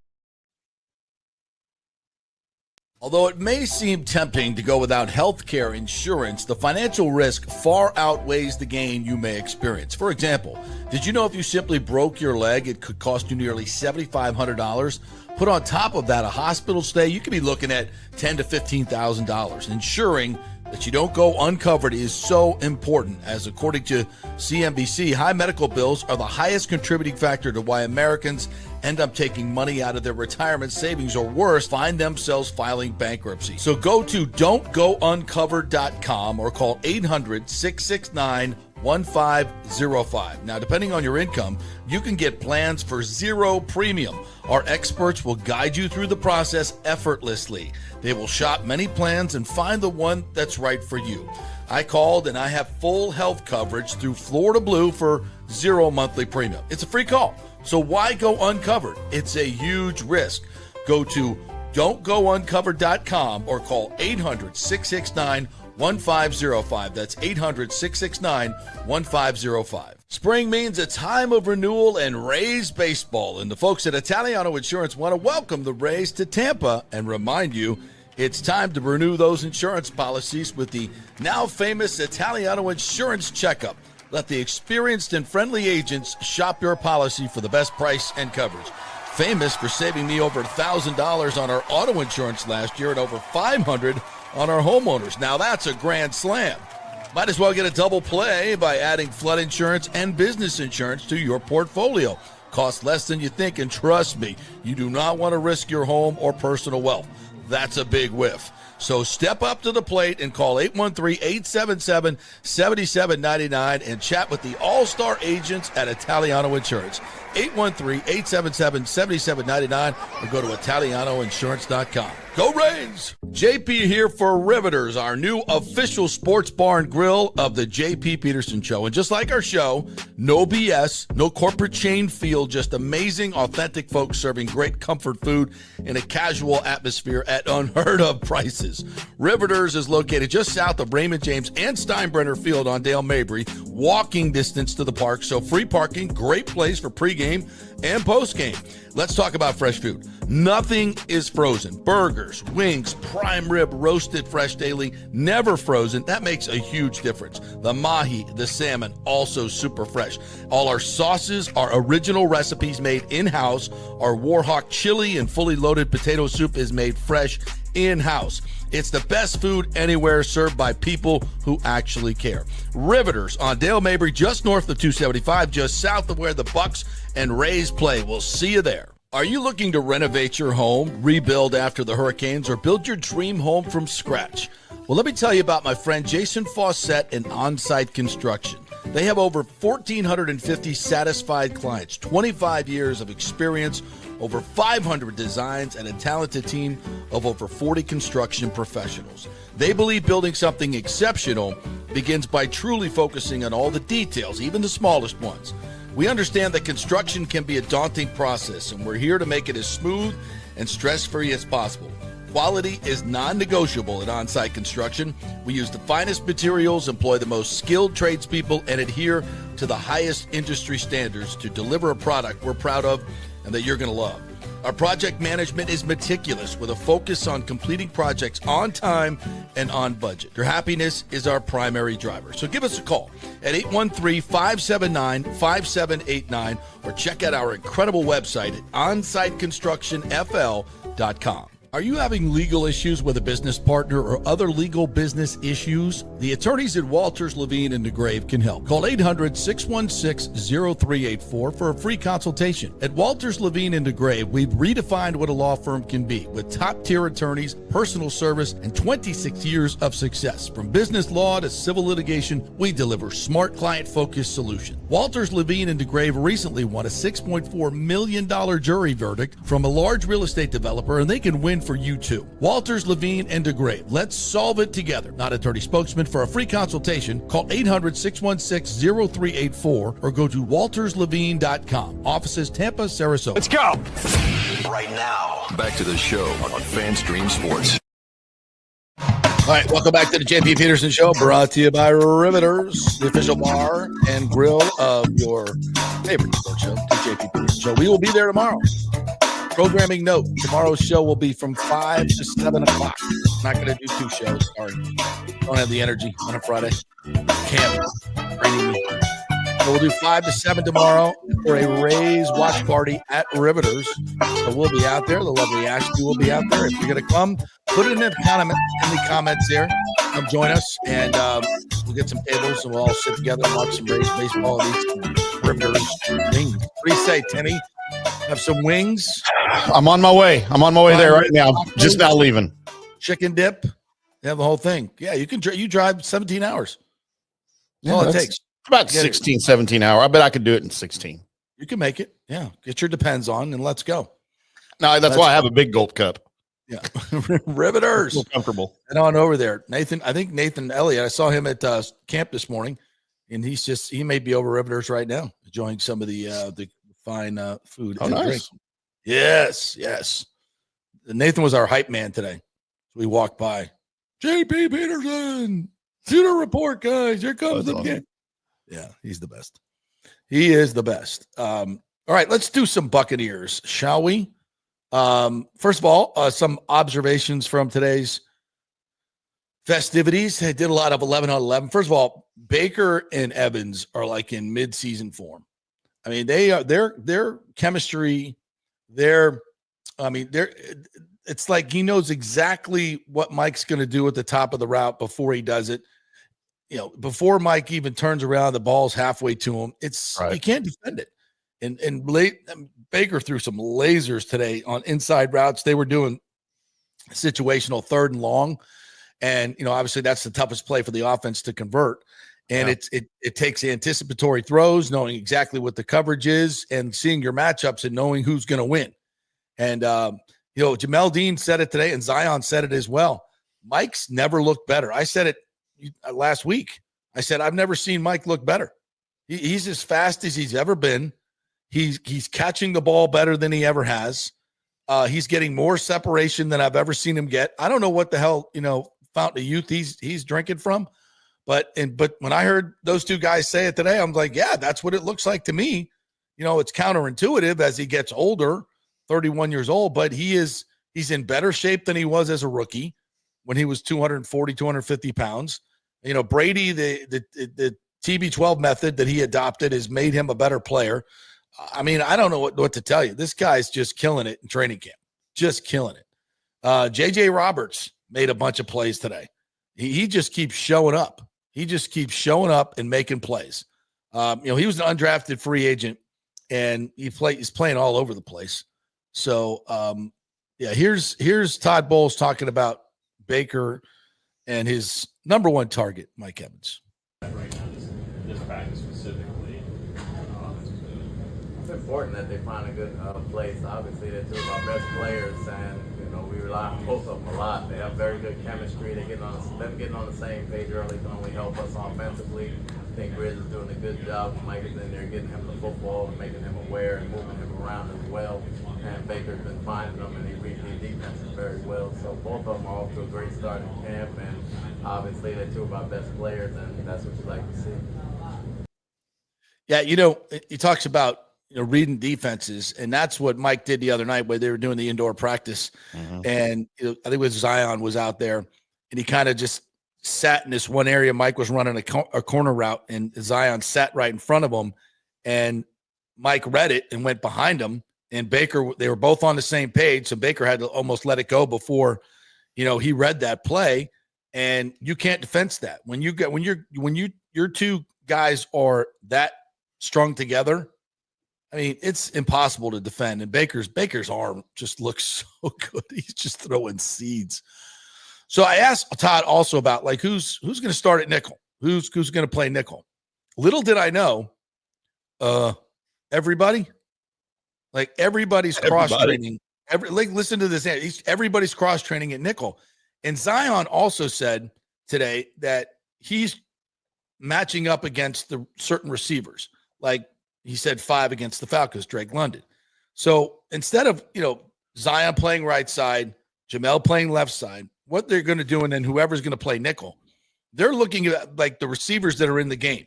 Although it may seem tempting to go without health care insurance, the financial risk far outweighs the gain you may experience. For example, did you know if you simply broke your leg, it could cost you nearly $7,500? Put on top of that a hospital stay, you could be looking at $10,000 to $15,000. Ensuring that you don't go uncovered is so important, as according to CNBC, high medical bills are the highest contributing factor to why Americans end up taking money out of their retirement savings, or worse, find themselves filing bankruptcy. So go to don'tgouncovered.com or call 800-669-1505. Now, depending on your income, you can get plans for zero premium. Our experts will guide you through the process effortlessly. They will shop many plans and find the one that's right for you. I called and I have full health coverage through Florida Blue for zero monthly premium. It's a free call. So why go uncovered? It's a huge risk. Go to don'tgouncovered.com or call 800-669-1505. That's 800-669-1505. Spring means a time of renewal and Rays baseball, and the folks at Italiano Insurance want to welcome the Rays to Tampa and remind you it's time to renew those insurance policies with the now famous Italiano Insurance Checkup. Let the experienced and friendly agents shop your policy for the best price and coverage. Famous for saving me over $1,000 on our auto insurance last year and over $500 on our homeowners. Now that's a grand slam. Might as well get a double play by adding flood insurance and business insurance to your portfolio. Costs less than you think, and trust me, you do not want to risk your home or personal wealth. That's a big whiff. So step up to the plate and call 813-877-7799 and chat with the all-star agents at Italiano Insurance. 813-877-7799 or go to ItalianoInsurance.com. Go Rays! JP here for Riveters, our new official sports bar and grill of the JP Peterson Show. And just like our show, no BS, no corporate chain feel, just amazing, authentic folks serving great comfort food in a casual atmosphere at unheard of prices. Riveters is located just south of Raymond James and Steinbrenner Field on Dale Mabry, walking distance to the park, so free parking, great place for pregame and postgame. Let's talk about fresh food. Nothing is frozen. Burgers, wings, prime rib, roasted fresh daily, never frozen. That makes a huge difference. The mahi, the salmon, also super fresh. All our sauces are original recipes made in-house. Our Warhawk chili and fully loaded potato soup is made fresh in-house. It's the best food anywhere, served by people who actually care. Riveters on Dale Mabry, just north of 275, just south of where the Bucks and Rays play. We'll see you there. Are you looking to renovate your home, rebuild after the hurricanes, or build your dream home from scratch? Well, let me tell you about my friend Jason Fawcett and On-Site Construction. They have over 1,450 satisfied clients, 25 years of experience, over 500 designs, and a talented team of over 40 construction professionals. They believe building something exceptional begins by truly focusing on all the details, even the smallest ones. We understand that construction can be a daunting process, and we're here to make it as smooth and stress-free as possible. Quality is non-negotiable at On-Site Construction. We use the finest materials, employ the most skilled tradespeople, and adhere to the highest industry standards to deliver a product we're proud of and that you're going to love. Our project management is meticulous with a focus on completing projects on time and on budget. Your happiness is our primary driver. So give us a call at 813-579-5789 or check out our incredible website at onsiteconstructionfl.com. Are you having legal issues with a business partner or other legal business issues? The attorneys at Walters, Levine, and DeGrave can help. Call 800-616-0384 for a free consultation. At Walters, Levine, and DeGrave, we've redefined what a law firm can be with top-tier attorneys, personal service, and 26 years of success. From business law to civil litigation, we deliver smart, client-focused solutions. Walters, Levine, and DeGrave recently won a $6.4 million jury verdict from a large real estate developer, and they can win for you too. Walters, Levine, and DeGrave. Let's solve it together. Not attorney spokesman. For a free consultation, call 800-616-0384 or go to walterslevine.com. Offices Tampa, Sarasota. Let's go. Right now, back to the show on FanStream Sports. All right, welcome back to the JP Peterson Show, brought to you by Riveters, the official bar and grill of your favorite sports show, the JP Peterson Show. We will be there tomorrow. Programming note, tomorrow's show will be from 5 to 7 o'clock. Not going to do 2 shows. Sorry. Don't have the energy on a Friday. Can't. Bringing me. So we'll do 5 to 7 tomorrow for a Rays watch party at Riveters. So we'll be out there. The lovely Ashley will be out there. If you're going to come, put it in the comments there. Come join us, and we'll get some tables, and we'll all sit together and watch some Rays baseball and eat some Riveters wings. What do you say, Timmy? Have some wings. I'm on my way. There right now. Just now leaving. Chicken dip. You have the whole thing. Yeah, you can. You drive 17 hours. That's all it takes. About 16, 17 hours. I bet I could do it in 16. You can make it. Yeah. Get your Depends on and let's go. No, that's why I have a big gulp cup. Yeah. Riveters. Feel comfortable. And on over there. I think Nathan Elliott, I saw him at camp this morning, and he may be over Riveters right now, enjoying some of the fine food and drink. Yes. Nathan was our hype man today. We walked by. JP Peterson, do the report, guys. Here comes the game. Yeah, he's the best. He is the best. All right, let's do some Buccaneers, shall we? First of all, some observations from today's festivities. They did a lot of 11 on 11. First of all, Baker and Evans are like in mid-season form. I mean, their chemistry, it's like he knows exactly what Mike's going to do at the top of the route before he does it. You know, before Mike even turns around, the ball's halfway to him. It's right. You can't defend it. And Baker threw some lasers today on inside routes. They were doing situational 3rd and long. And, obviously that's the toughest play for the offense to convert. And it takes anticipatory throws, knowing exactly what the coverage is and seeing your matchups and knowing who's going to win. And, Jamel Dean said it today and Zyon said it as well. Mike's never looked better. I said it last week. I said, I've never seen Mike look better. He's as fast as he's ever been. He's catching the ball better than he ever has. He's getting more separation than I've ever seen him get. I don't know what the hell, fountain of youth he's drinking from. But when I heard those two guys say it today, I'm like, yeah, that's what it looks like to me. It's counterintuitive as he gets older, 31 years old, but he's in better shape than he was as a rookie when he was 240, 250 pounds. Brady, the TB12 method that he adopted has made him a better player. I mean, I don't know what to tell you. This guy's just killing it in training camp, just killing it. JJ Roberts made a bunch of plays today. He just keeps showing up. He just keeps showing up and making plays. He was an undrafted free agent, and he's playing all over the place. So, here's Todd Bowles talking about Baker and his number one target, Mike Evans. Right now, this practice specifically. It's important that they find a good place. Obviously, they're two of our best players, and we rely on both of them a lot. They have very good chemistry. Them getting on the same page early can only help us offensively. I think Grizz is doing a good job. Mike is in there getting him the football and making him aware and moving him around as well. And Baker's been finding them, and he reads the defenses very well. So both of them are off to a great start in camp, and obviously they're two of our best players, and that's what you like to see. Yeah, he talks about reading defenses, and that's what Mike did the other night where they were doing the indoor practice, and I think it was Zyon was out there, and he kind of just sat in this one area. Mike was running a corner route, and Zyon sat right in front of him, and Mike read it and went behind him, and Baker, they were both on the same page, so Baker had to almost let it go before, he read that play, and you can't defense that. When your two guys are that strung together, I mean, it's impossible to defend. And Baker's arm just looks so good. He's just throwing seeds. So I asked Todd also about like who's going to start at nickel, who's going to play nickel. Little did I know, everybody, like everybody's cross training. Listen to this. Everybody's cross training at nickel. And Zyon also said today that he's matching up against the certain receivers, like. He said 5 against the Falcons, Drake London. So instead of, Zyon playing right side, Jamel playing left side, what they're going to do, and then whoever's going to play nickel, they're looking at like the receivers that are in the game.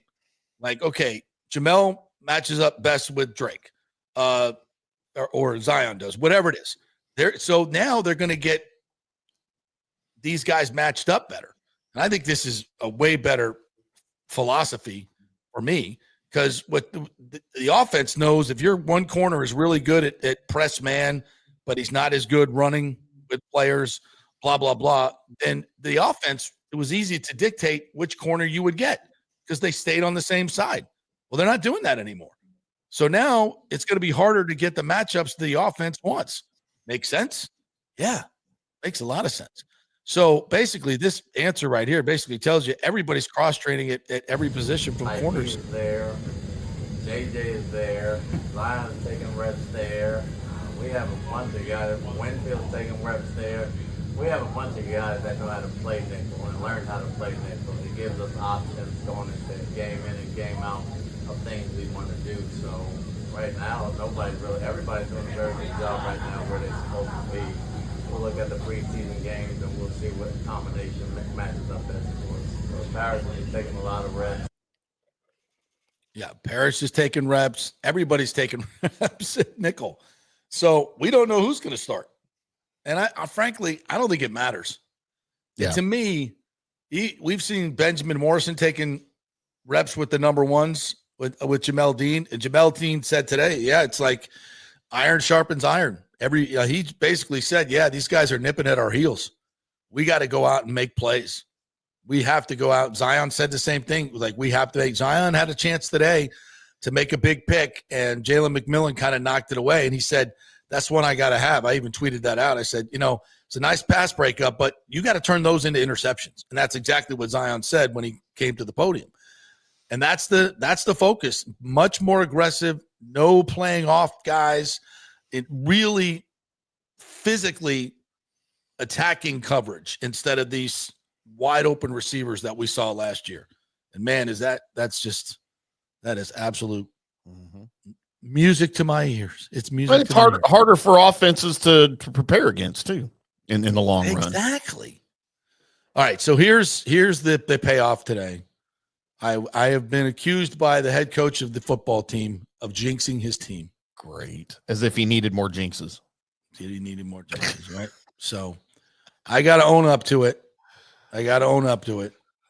Like, okay, Jamel matches up best with Drake, or Zyon does, whatever it is. So now they're going to get these guys matched up better. And I think this is a way better philosophy for me. Because what the offense knows, if your one corner is really good at press man, but he's not as good running with players, blah, blah, blah, then the offense, it was easy to dictate which corner you would get because they stayed on the same side. Well, they're not doing that anymore. So now it's going to be harder to get the matchups the offense wants. Makes sense? Yeah, makes a lot of sense. So basically, this answer right here basically tells you everybody's cross-training at every position from corners. Is there. JJ is there. Lion is taking reps there. We have a bunch of guys. Winfield's taking reps there. We have a bunch of guys that know how to play nickel and learn how to play nickel. It gives us options going into game in and game out of things we want to do. So right now, everybody's doing a very good job right now where they're supposed to be. We'll look at the preseason games and we'll see what combination matches up best for us. So Paris is taking a lot of reps. Yeah, Paris is taking reps. Everybody's taking reps at nickel. So we don't know who's going to start. And I frankly, I don't think it matters. Yeah. To me, we've seen Benjamin Morrison taking reps with the number ones with Jamel Dean. And Jamel Dean said today, it's like iron sharpens iron. He basically said, these guys are nipping at our heels. We got to go out and make plays. We have to go out. Zyon said the same thing. Like, we have to make. Zyon had a chance today to make a big pick, and Jalen McMillan kind of knocked it away. And he said, that's one I got to have. I even tweeted that out. I said, it's a nice pass breakup, but you got to turn those into interceptions. And that's exactly what Zyon said when he came to the podium. And that's the focus. Much more aggressive, no playing off guys. It really physically attacking coverage instead of these wide open receivers that we saw last year. And man, that is absolute music to my ears. It's music. But it's harder for offenses to prepare against too in the long run. Exactly. All right. So here's the payoff today. I have been accused by the head coach of the football team of jinxing his team. Great. As if he needed more jinxes. He needed more jinxes, right? So I got to own up to it.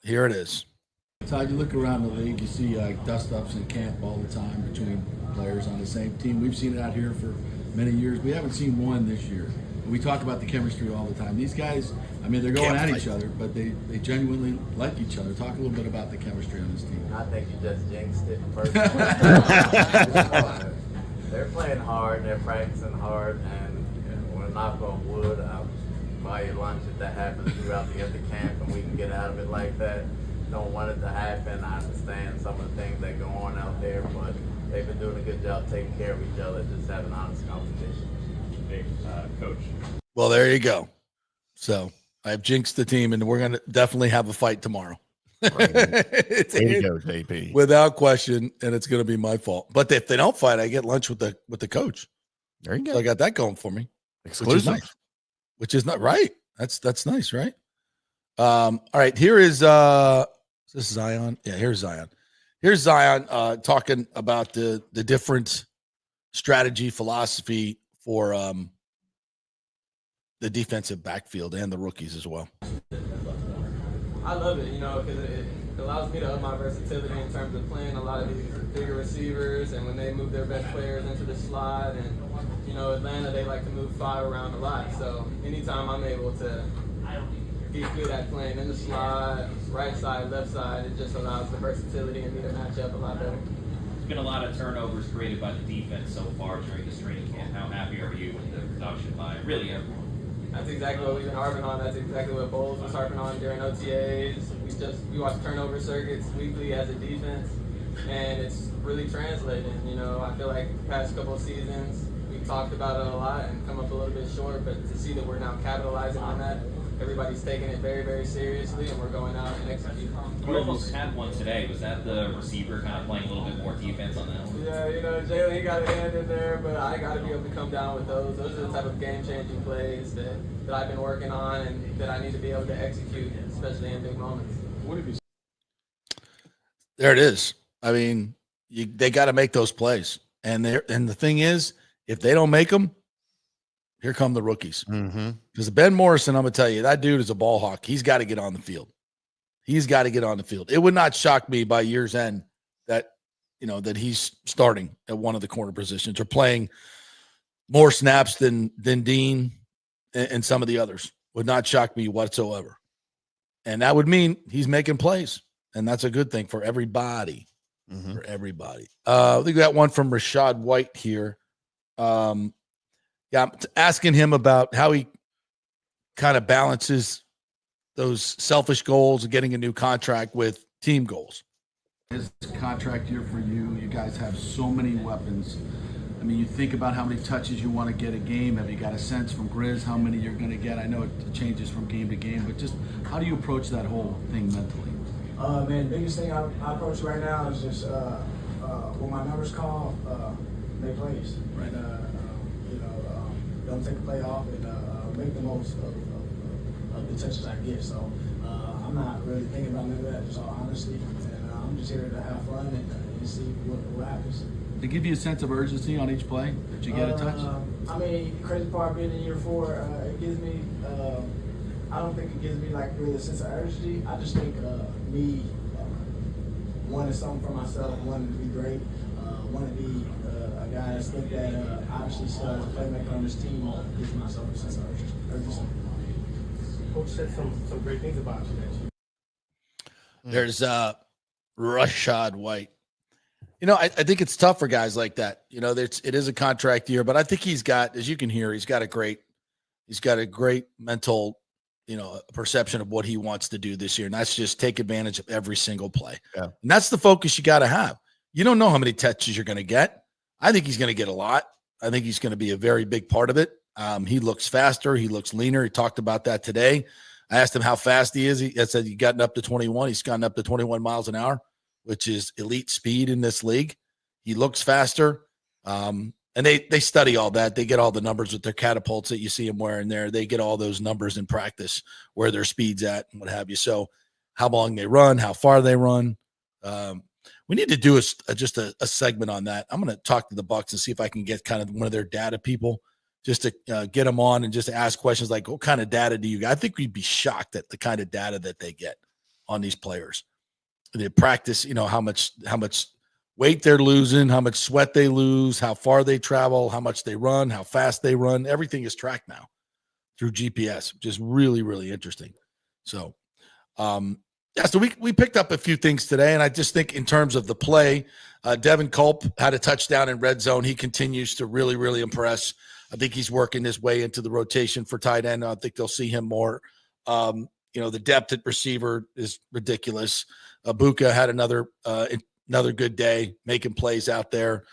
Here it is. Todd, you look around the league, you see dust-ups in camp all the time between players on the same team. We've seen it out here for many years. We haven't seen one this year. We talk about the chemistry all the time. These guys, they're going at each other, but they genuinely like each other. Talk a little bit about the chemistry on this team. I think you just jinxed it personally. They're playing hard, they're practicing hard, and we're knock on wood. I'll buy you lunch if that happens throughout the other camp and we can get out of it like that. Don't want it to happen. I understand some of the things that go on out there, but they've been doing a good job taking care of each other, just having honest competition. Hey, Coach. Well, there you go. So I've jinxed the team, and we're going to definitely have a fight tomorrow. There you go, JP. Without question, and it's going to be my fault. But if they don't fight, I get lunch with the coach. There you go. So I got that going for me. Exclusive. Which is not right. That's nice, right? All right. Here is is this Zyon? Yeah, here's Zyon. Here's Zyon talking about the different strategy, philosophy for the defensive backfield and the rookies as well. I love it, because it allows me to up my versatility in terms of playing a lot of these bigger receivers, and when they move their best players into the slot, and Atlanta, they like to move 5 around a lot. So anytime I'm able to get good at playing in the slot, right side, left side, it just allows the versatility and me to match up a lot better. There's been a lot of turnovers created by the defense so far during this training camp. How happy are you with the production by really everyone? That's exactly what we've been harping on. That's exactly what Bowles was harping on during OTAs. We watch turnover circuits weekly as a defense, and it's really translating. I feel like the past couple of seasons we talked about it a lot and come up a little bit short, but to see that we're now capitalizing on that, everybody's taking it very, very seriously, and we're going out and executing. You almost had one today. Was that the receiver kind of playing a little bit more defense on that one? Yeah, Jalen, he got a hand in there, but I got to be able to come down with those. Those are the type of game-changing plays that I've been working on and that I need to be able to execute, especially in big moments. There it is. I mean, they got to make those plays. And the thing is, if they don't make them, here come the rookies. Because Ben Morrison, I'm going to tell you, that dude is a ball hawk. He's got to get on the field. It would not shock me by year's end that, that he's starting at one of the corner positions or playing more snaps than Dean and some of the others. Would not shock me whatsoever. And that would mean he's making plays. And that's a good thing for everybody. For everybody. I think we got one from Rashad White here. I'm asking him about how he kind of balances those selfish goals and getting a new contract with team goals. His contract year for you. You guys have so many weapons. I mean, you think about how many touches you want to get a game. Have you got a sense from Grizz how many you're going to get? I know it changes from game to game, but just how do you approach that whole thing mentally? Man, the biggest thing I approach right now is just when my numbers call, make plays. Right. Don't take a play off and make the most of the touches I get. So I'm not really thinking about none of that, just all honesty. And I'm just here to have fun and see what happens. To give you a sense of urgency on each play that you get a touch? I mean, the crazy part being in year 4, it gives me, I don't think it gives me like really a sense of urgency. I just think me wanting something for myself, wanting to be great, wanting to be a guy that's looked at obviously still as a playmaker on this team, gives myself a sense of urgency. Coach said some great things about you. There's Rashad White. I think it's tough for guys like that. It is a contract year, but I think he's got, as you can hear, he's got a great mental, perception of what he wants to do this year. And that's just take advantage of every single play. Yeah. And that's the focus you got to have. You don't know how many touches you're going to get. I think he's going to get a lot. I think he's going to be a very big part of it. He looks faster. He looks leaner. He talked about that today. I asked him how fast he is. He said he's gotten up to 21. He's gotten up to 21 miles an hour, which is elite speed in this league. He looks faster. And they study all that. They get all the numbers with their catapults that you see them wearing there. They get all those numbers in practice, where their speed's at and what have you. So how long they run, how far they run. We need to do just a segment on that. I'm going to talk to the Bucs and see if I can get kind of one of their data people just to get them on and just to ask questions like, what kind of data do you get? I think we'd be shocked at the kind of data that they get on these players. They practice, how much weight they're losing, how much sweat they lose, how far they travel, how much they run, how fast they run. Everything is tracked now through GPS, which is really, really interesting. So, so we picked up a few things today, and I just think in terms of the play, Devin Culp had a touchdown in red zone. He continues to really, really impress. I think he's working his way into the rotation for tight end. I think they'll see him more. The depth at receiver is ridiculous. Abuka had another good day making plays out there.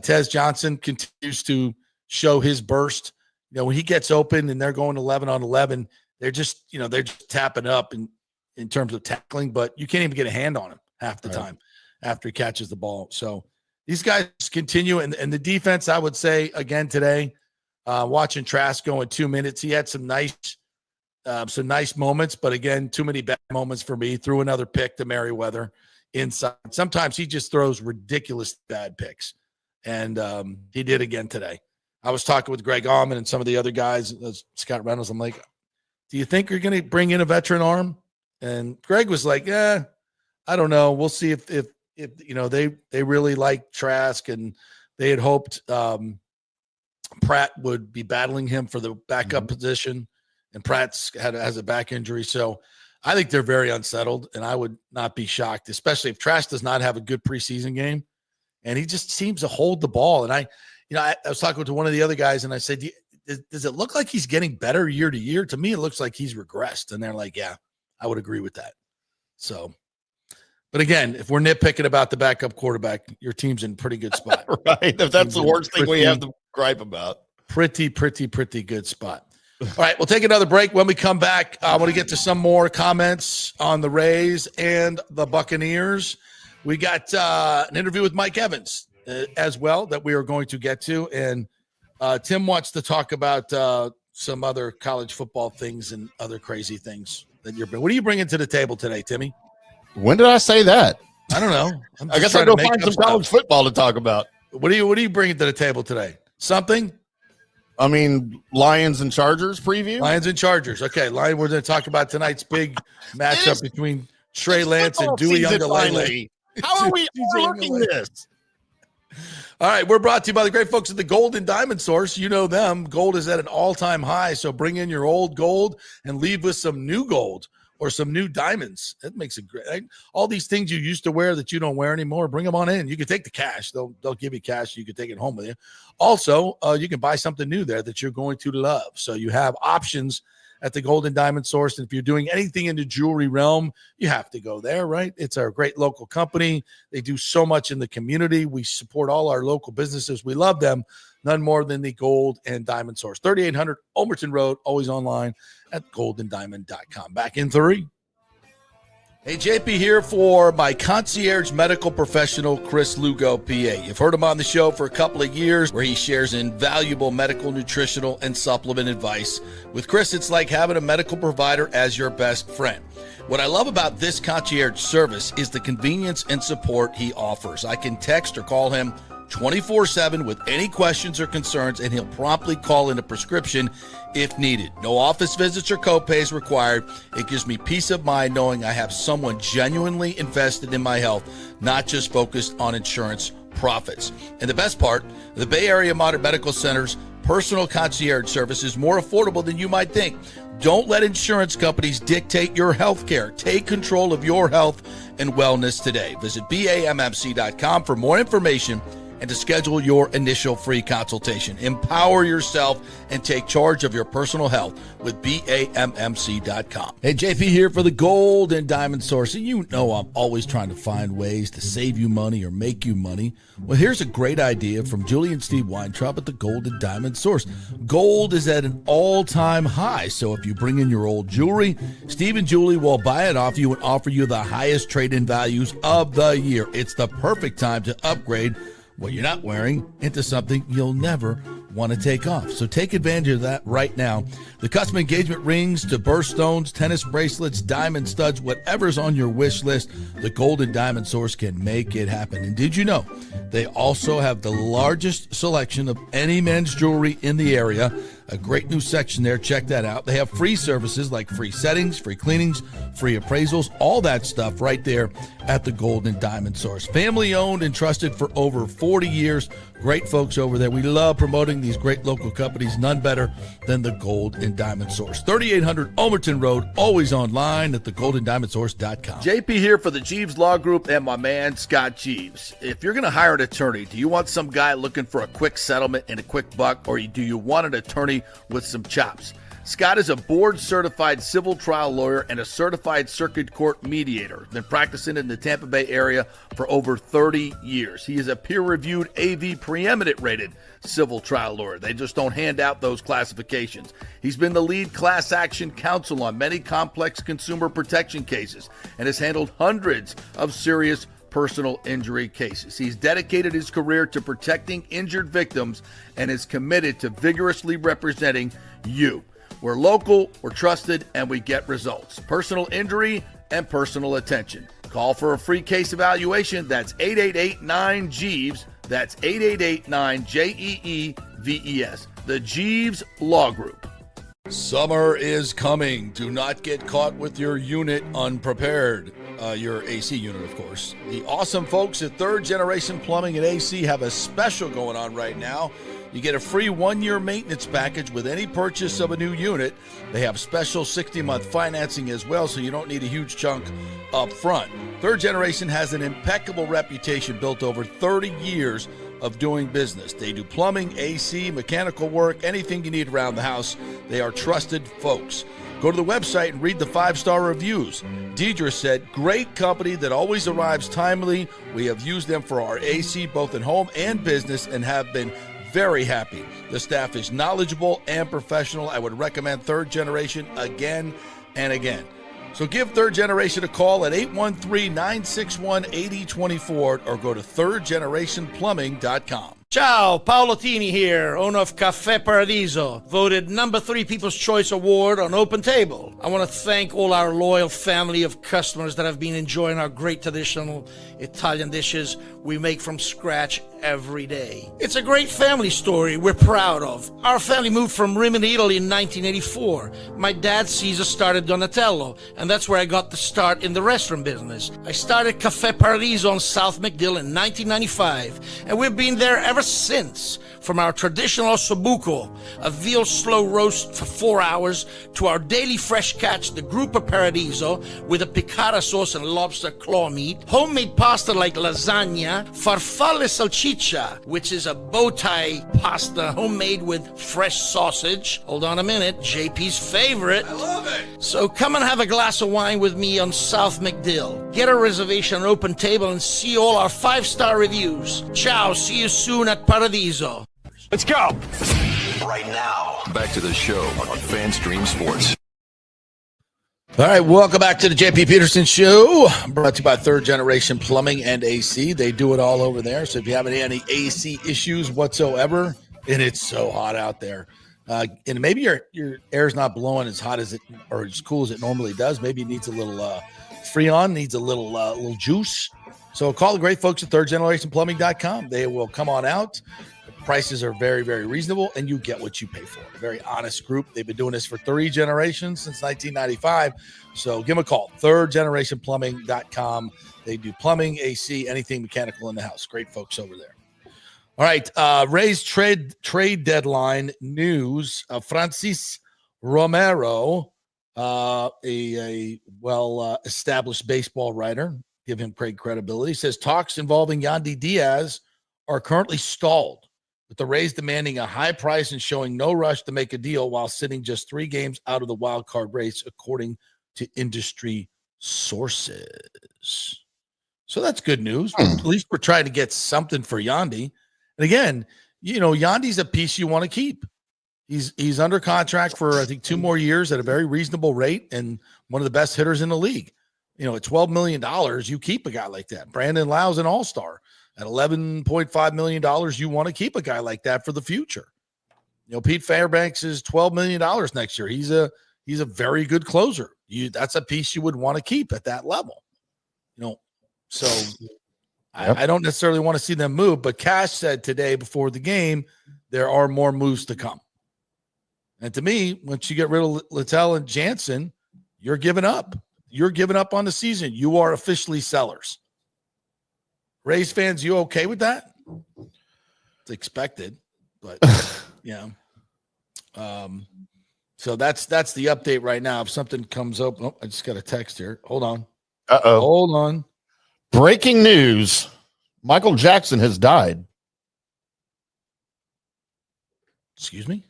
Tez Johnson continues to show his burst. When he gets open and they're going 11 on 11, they're just tapping up in terms of tackling, but you can't even get a hand on him half the time after he catches the ball. So these guys continue. And the defense, I would say again today, watching Trask go in 2 minutes, he had some nice moments, but again, too many bad moments for me. Threw another pick to Merriweather inside. Sometimes he just throws ridiculous bad picks. And he did again today. I was talking with Greg Allman and some of the other guys, Scott Reynolds. I'm like, do you think you're going to bring in a veteran arm? And Greg was like, I don't know. We'll see if they really like Trask, and they had hoped Pratt would be battling him for the backup position, and Pratt's has a back injury. So I think they're very unsettled, and I would not be shocked, especially if Trask does not have a good preseason game, and he just seems to hold the ball. And I was talking to one of the other guys, and I said, does it look like he's getting better year to year? To me, it looks like he's regressed. And they're like, yeah, I would agree with that. So, but again, if we're nitpicking about the backup quarterback, your team's in pretty good spot. Right. If that's the worst thing we have to gripe about. Pretty good spot. All right, we'll take another break. When we come back, I want to get to some more comments on the Rays and the Buccaneers. We got an interview with Mike Evans as well that we are going to get to. And Tim wants to talk about some other college football things and other crazy things that you're bringing. What are you bringing to the table today, Timmy? When did I say that? I don't know. I guess I'll go find some college football to talk about. What are you bringing to the table today? Something? I mean, Lions and Chargers preview? Lions and Chargers. Okay, we're going to talk about tonight's big matchup between Trey Lance and Dewey Ungalele. How are we overlooking this? All right, we're brought to you by the great folks at the Gold and Diamond Source. You know them. Gold is at an all-time high, so bring in your old gold and leave with some new gold or some new diamonds. That makes it great. Right? All these things you used to wear that you don't wear anymore, bring them on in. You can take the cash. They'll give you cash. You can take it home with you. Also, you can buy something new there that you're going to love. So you have options at the Gold and Diamond Source. And if you're doing anything in the jewelry realm, you have to go there, right? It's our great local company. They do so much in the community. We support all our local businesses. We love them. None more than the Gold and Diamond Source. 3800 Omerton Road, always online at goldanddiamond.com. Back in 3. Hey, JP here for my concierge medical professional, Chris Lugo, PA. You've heard him on the show for a couple of years where he shares invaluable medical, nutritional, and supplement advice. With Chris, it's like having a medical provider as your best friend. What I love about this concierge service is the convenience and support he offers. I can text or call him 24/7 with any questions or concerns, and he'll promptly call in a prescription if needed. No office visits or copays required. It gives me peace of mind knowing I have someone genuinely invested in my health, not just focused on insurance profits. And the best part, the Bay Area Modern Medical Center's personal concierge service is more affordable than you might think. Don't let insurance companies dictate your health care. Take control of your health and wellness today. Visit BAMMC.com for more information and to schedule your initial free consultation. Empower yourself and take charge of your personal health with BAMMC.com. Hey, JP here for the Gold and Diamond Source. And you know I'm always trying to find ways to save you money or make you money. Well, here's a great idea from Julie and Steve Weintraub at the Gold and Diamond Source. Gold is at an all-time high, so if you bring in your old jewelry, Steve and Julie will buy it off you and offer you the highest trade-in values of the year. It's the perfect time to upgrade what you're not wearing into something you'll never want to take off. So take advantage of that right now. The custom engagement rings to birthstones, tennis bracelets, diamond studs, whatever's on your wish list, the Gold and Diamond Source can make it happen. And did you know they also have the largest selection of any men's jewelry in the area? A great new section there. Check that out. They have free services like free settings, free cleanings, free appraisals, all that stuff right there at the Gold and Diamond Source. Family owned and trusted for over 40 years. Great folks over there. We love promoting these great local companies. None better than the Gold and Diamond Source. 3800 Omerton Road, always online at thegoldanddiamondsource.com. JP here for the Jeeves Law Group and my man Scott Jeeves. If you're going to hire an attorney, do you want some guy looking for a quick settlement and a quick buck, or do you want an attorney with some chops? Scott is a board-certified civil trial lawyer and a certified circuit court mediator. Been practicing in the Tampa Bay area for over 30 years. He is a peer-reviewed AV preeminent-rated civil trial lawyer. They just don't hand out those classifications. He's been the lead class action counsel on many complex consumer protection cases and has handled hundreds of serious personal injury cases. He's dedicated his career to protecting injured victims and is committed to vigorously representing you. We're local, we're trusted, and we get results. Personal injury and personal attention. Call for a free case evaluation. That's 888-9-JEEVES. That's 888-9-JEEVES. The Jeeves Law Group. Summer is coming. Do not get caught with your unit unprepared. Your AC unit, of course. The awesome folks at Third Generation Plumbing and AC have a special going on right now. You get a free 1-year maintenance package with any purchase of a new unit. They have special 60-month financing as well, so you don't need a huge chunk up front. Third Generation has an impeccable reputation built over 30 years of doing business. They do plumbing, AC, mechanical work, anything you need around the house. They are trusted folks. Go to the website and read the 5-star reviews. Deidre said, great company that always arrives timely. We have used them for our AC both in home and business and have been very happy. The staff is knowledgeable and professional. I would recommend Third Generation again and again. So give Third Generation a call at 813-961-8024 or go to thirdgenerationplumbing.com. Ciao, Paolo Tini here, owner of Caffè Paradiso, voted number 3 People's Choice Award on Open Table. I want to thank all our loyal family of customers that have been enjoying our great traditional Italian dishes we make from scratch every day. It's a great family story we're proud of. Our family moved from Rimini, Italy in 1984. My dad, Caesar, started Donatello, and that's where I got the start in the restaurant business. I started Caffè Paradiso on South McDill in 1995, and we've been there ever since. From our traditional ossobuco, a veal slow roast for 4 hours, to our daily fresh catch, the Gruppo Paradiso, with a piccata sauce and lobster claw meat, homemade pasta like lasagna, farfalle salchicha, which is a bow tie pasta homemade with fresh sausage. Hold on a minute, JP's favorite. I love it. So come and have a glass of wine with me on South McDill. Get a reservation on Open Table and see all our 5-star reviews. Ciao, see you soon at Paradiso. Let's go. Right now, back to the show on FanStream Sports. All right, welcome back to the JP Peterson Show, brought to you by Third Generation Plumbing and AC. They do it all over there. So if you have any AC issues whatsoever, and it's so hot out there, and maybe your air's not blowing as hot as it or as cool as it normally does. Maybe it needs a little Freon, needs a little juice. So call the great folks at thirdgenerationplumbing.com. They will come on out. Prices are very, very reasonable, and you get what you pay for. A very honest group. They've been doing this for 3 generations since 1995. So give them a call, thirdgenerationplumbing.com. They do plumbing, AC, anything mechanical in the house. Great folks over there. All right, Rays trade deadline news. Francis Romero, a well-established baseball writer, give him great credibility, says talks involving Yandy Diaz are currently stalled, with the Rays demanding a high price and showing no rush to make a deal while sitting just 3 games out of the wild card race, according to industry sources. So that's good news. At least we're trying to get something for Yandy. And again, Yandy's a piece you want to keep. He's under contract for, I think, 2 more years at a very reasonable rate and one of the best hitters in the league. At $12 million, you keep a guy like that. Brandon Lau's an all-star. At $11.5 million, you want to keep a guy like that for the future. Pete Fairbanks is $12 million next year. He's a very good closer. That's a piece you would want to keep at that level. So yep. I don't necessarily want to see them move, but Cash said today before the game, there are more moves to come. And to me, once you get rid of Littell and Jansen, you're giving up. You're giving up on the season. You are officially sellers. Rays fans, you okay with that? It's expected, but yeah. So that's the update right now. If something comes up, I just got a text here. Hold on. Hold on. Breaking news: Michael Jackson has died. Excuse me?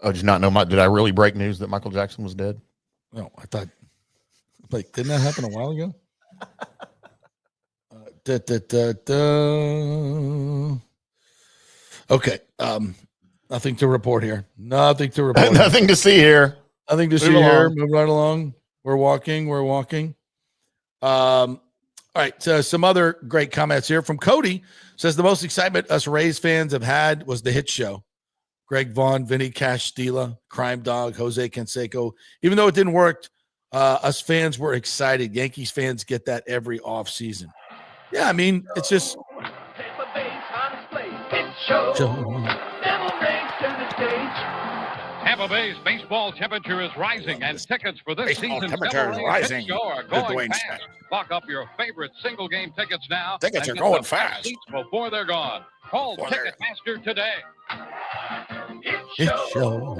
Oh, did you not know? Did I really break news that Michael Jackson was dead? No, I thought, didn't that happen a while ago? Okay. Nothing to report here. Nothing to report. Nothing to see here. Nothing to see here. Move right along. We're walking. All right. So some other great comments here from Cody. Says the most excitement us Rays fans have had was the hit show. Greg Vaughn, Vinny Castilla, Crime Dog, Jose Canseco. Even though it didn't work, us fans were excited. Yankees fans get that every off season. Yeah, I mean, it's just Show. Devil Rays center stage. Tampa Bay's baseball temperature is rising, and tickets for this season's Devil Rays Hit Show are going fast. Lock up your favorite single-game tickets now. Tickets are going fast. Seats before they're gone. Call Ticketmaster today. Hit show.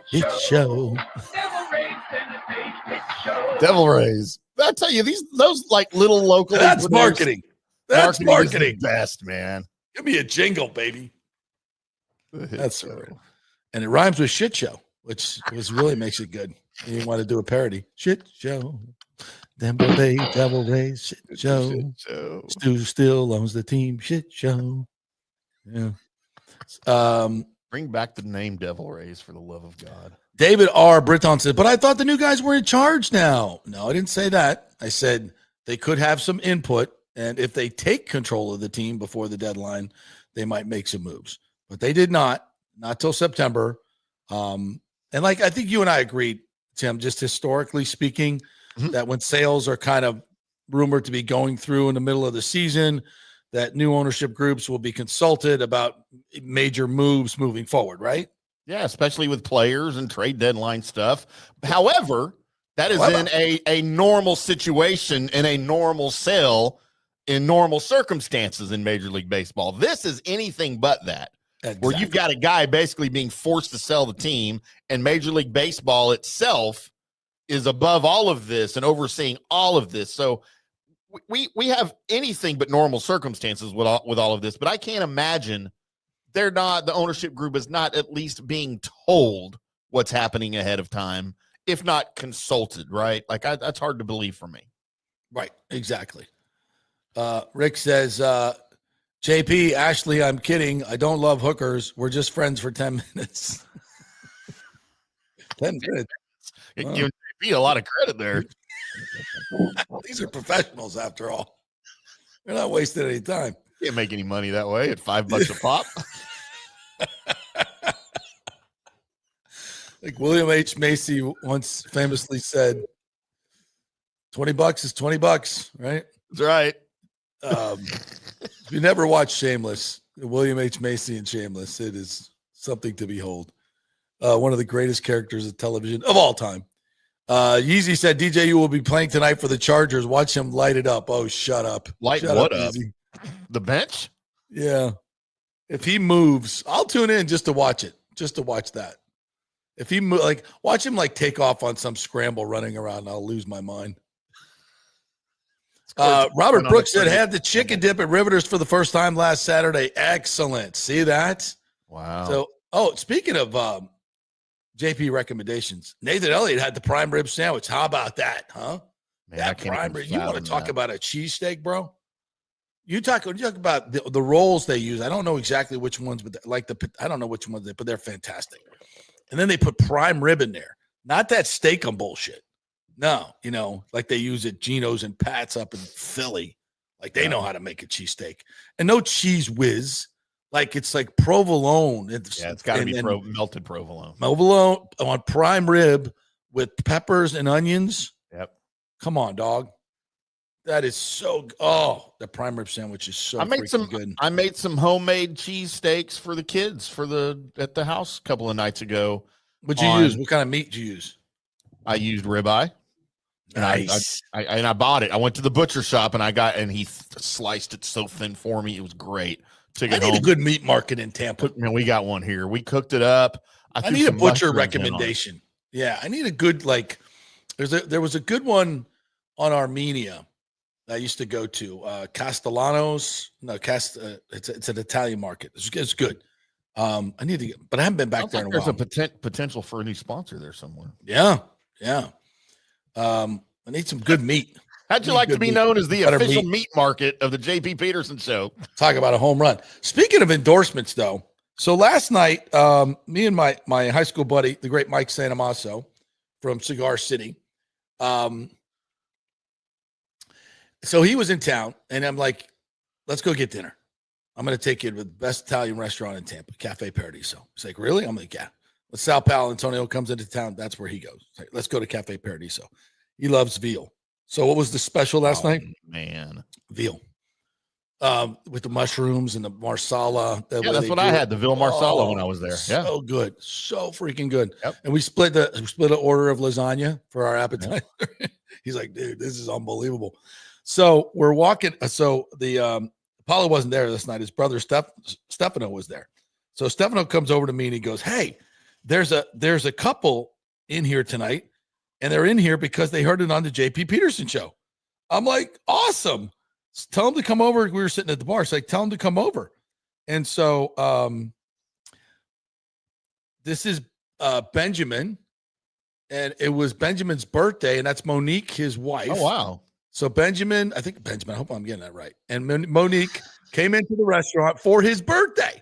Hit show. Devil Rays. I tell you, those like little local. That's marketing. That's marketing. Best, man. Give me a jingle, baby. That's right. And it rhymes with shit show, which really makes it good. You want to do a parody. Shit show. Devil Rays, shit show. Stu still owns the team. Shit show. Yeah. Bring back the name Devil Rays for the love of God. David R. Britton said, but I thought the new guys were in charge now. No, I didn't say that. I said they could have some input, and if they take control of the team before the deadline, they might make some moves. But they did not till September. And like I think you and I agreed, Tim, just historically speaking, that when sales are kind of rumored to be going through in the middle of the season, that new ownership groups will be consulted about major moves moving forward, right? Yeah, especially with players and trade deadline stuff. However, that is in a normal situation, in a normal sale, in normal circumstances in Major League Baseball. This is anything but that. Exactly. Where you've got a guy basically being forced to sell the team, and Major League Baseball itself is above all of this and overseeing all of this. So we have anything but normal circumstances with all of this, but I can't imagine the ownership group is not at least being told what's happening ahead of time, if not consulted, right? Like that's hard to believe for me. Right, exactly. Rick says, JP, Ashley, I'm kidding. I don't love hookers. We're just friends for 10 minutes. 10 minutes. Wow. Giving JP a lot of credit there. These are professionals, after all. They're not wasting any time. Can't make any money that way at $5 a pop. Like William H. Macy once famously said, $20 is $20, right? That's right. If you never watched Shameless, William H. Macy and Shameless, it is something to behold. One of the greatest characters of television of all time. Yeezy said, DJU will be playing tonight for the Chargers. Watch him light it up. Oh, shut up. Light what up? Yeezy. The bench? Yeah. If he moves, I'll tune in just to watch it, just to watch that. If he watch him take off on some scramble running around, I'll lose my mind. Robert Brooks said, had the chicken dip at Riveters for the first time last Saturday. Excellent. See that? Wow. So, speaking of JP recommendations, Nathan Elliott had the prime rib sandwich. How about that, huh? Man, that prime rib. You want to talk about a cheesesteak, bro? You talk about the rolls they use. I don't know exactly which ones, but I don't know which ones but they're fantastic. And then they put prime rib in there. Not that steak-um bullshit. No, like they use at Geno's and Pat's up in Philly. Like they know how to make a cheesesteak. And no cheese whiz. Like it's like provolone. It's got to be melted provolone. Provolone on prime rib with peppers and onions. Yep. Come on, dog. That is so. The prime rib sandwich is so. Good. I made some homemade cheese steaks for the kids at the house a couple of nights ago. What'd you use? What kind of meat did you use? I used ribeye. Nice. And I bought it. I went to the butcher shop and he sliced it so thin for me. It was great. I need a good meat market in Tampa. We got one here. We cooked it up. I need a butcher recommendation. Yeah, I need a good there was a good one on Armenia that I used to go to. Castellanos. No, it's an Italian market. It's good. I need to but I haven't been back there in a while. There's a potential for a new sponsor there somewhere. Yeah. I need some good meat. How'd you like to be known as the official meat market of the JP Peterson Show? Talk about a home run. Speaking of endorsements, though, so last night, me and my high school buddy, the great Mike Santamasso from Cigar City, so he was in town, and I'm like, let's go get dinner. I'm going to take you to the best Italian restaurant in Tampa, Cafe Paradiso. He's like, really? I'm like, yeah. When Sal Paolantonio comes into town, that's where he goes. Like, let's go to Cafe Paradiso. He loves veal. So what was the special last night? Man. Veal. with the mushrooms and the marsala. Yeah, that's what I had, the Ville Marsala, when I was there. Yeah. So good. So freaking good. Yep. And we split an order of lasagna for our appetizer. Yep. He's like, dude, this is unbelievable. So we're walking. So the Apollo wasn't there this night. His brother Stefano was there. So Stefano comes over to me and he goes, hey, there's a couple in here tonight, and they're in here because they heard it on the JP Peterson show. I'm like, awesome. Tell them to come over. We were sitting at the bar. It's like, tell them to come over. And so this is Benjamin, and it was Benjamin's birthday, and that's Monique, his wife. Oh, wow. So Benjamin, I hope I'm getting that right. And Monique came into the restaurant for his birthday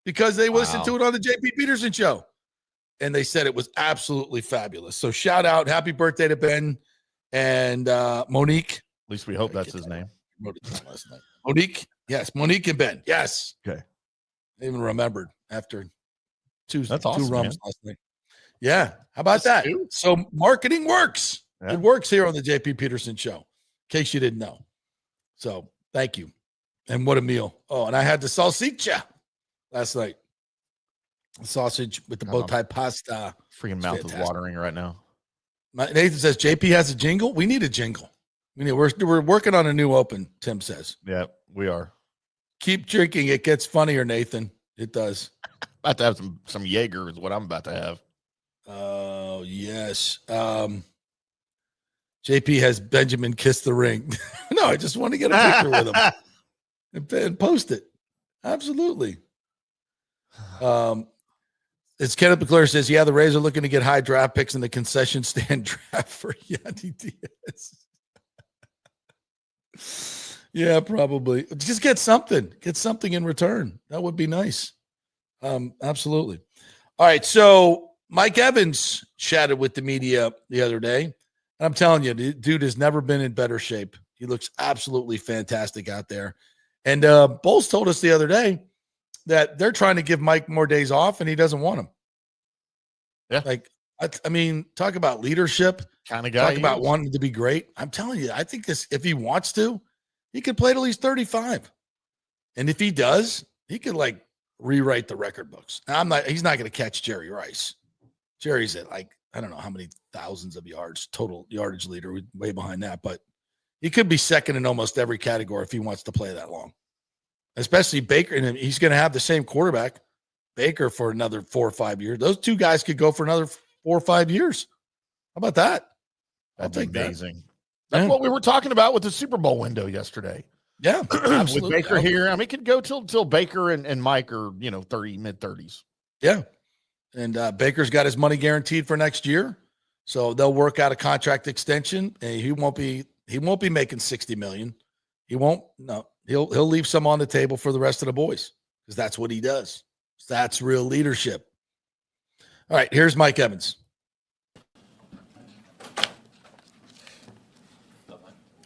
because they listened to it on the JP Peterson show. And they said it was absolutely fabulous. So shout out, happy birthday to Ben and Monique. At least we hope that's his name. Monique. Yes, Monique and Ben. Yes. Okay. I even remembered after two awesome, rums last night. Yeah. How about that? So marketing works. Yeah. It works here on the JP Peterson show, in case you didn't know. So thank you. And what a meal. Oh, and I had the salsicha last night. Sausage with the bow tie pasta. Freaking mouth is watering right now. Nathan says JP has a jingle. We need a jingle. We're working on a new open, Tim says. Yeah, we are. Keep drinking. It gets funnier, Nathan. It does. About to have some Jaeger is what I'm about to have. Oh, yes. JP has Benjamin kiss the ring. No, I just want to get a picture with him and post it. Absolutely. It's Kenneth McClure says, yeah, the Rays are looking to get high draft picks in the concession stand draft for Yandy Diaz. Yeah, probably. Just get something. Get something in return. That would be nice. Absolutely. All right. So Mike Evans chatted with the media the other day. And I'm telling you, the dude has never been in better shape. He looks absolutely fantastic out there. And Bowles told us the other day that they're trying to give Mike more days off, and he doesn't want them. Yeah. Like, I mean, talk about leadership. Kind of guy. Talk about wanting to be great. I'm telling you, I think this, if he wants to, he could play till he's 35. And if he does, he could like rewrite the record books. Now, he's not going to catch Jerry Rice. Jerry's at like, I don't know how many thousands of yards, total yardage leader, way behind that, but he could be second in almost every category if he wants to play that long. Especially Baker, and he's going to have the same quarterback, Baker, for another 4 or 5 years. Those two guys could go for another 4 or 5 years. How about that? That's amazing. That's what we were talking about with the Super Bowl window yesterday. Yeah, absolutely. With Baker here, I mean, it could go till Baker and Mike are, mid-30s. Yeah, and Baker's got his money guaranteed for next year, so they'll work out a contract extension, and he won't be making $60 million. He won't. No, he'll leave some on the table for the rest of the boys because that's what he does. That's real leadership. All right, here's Mike Evans.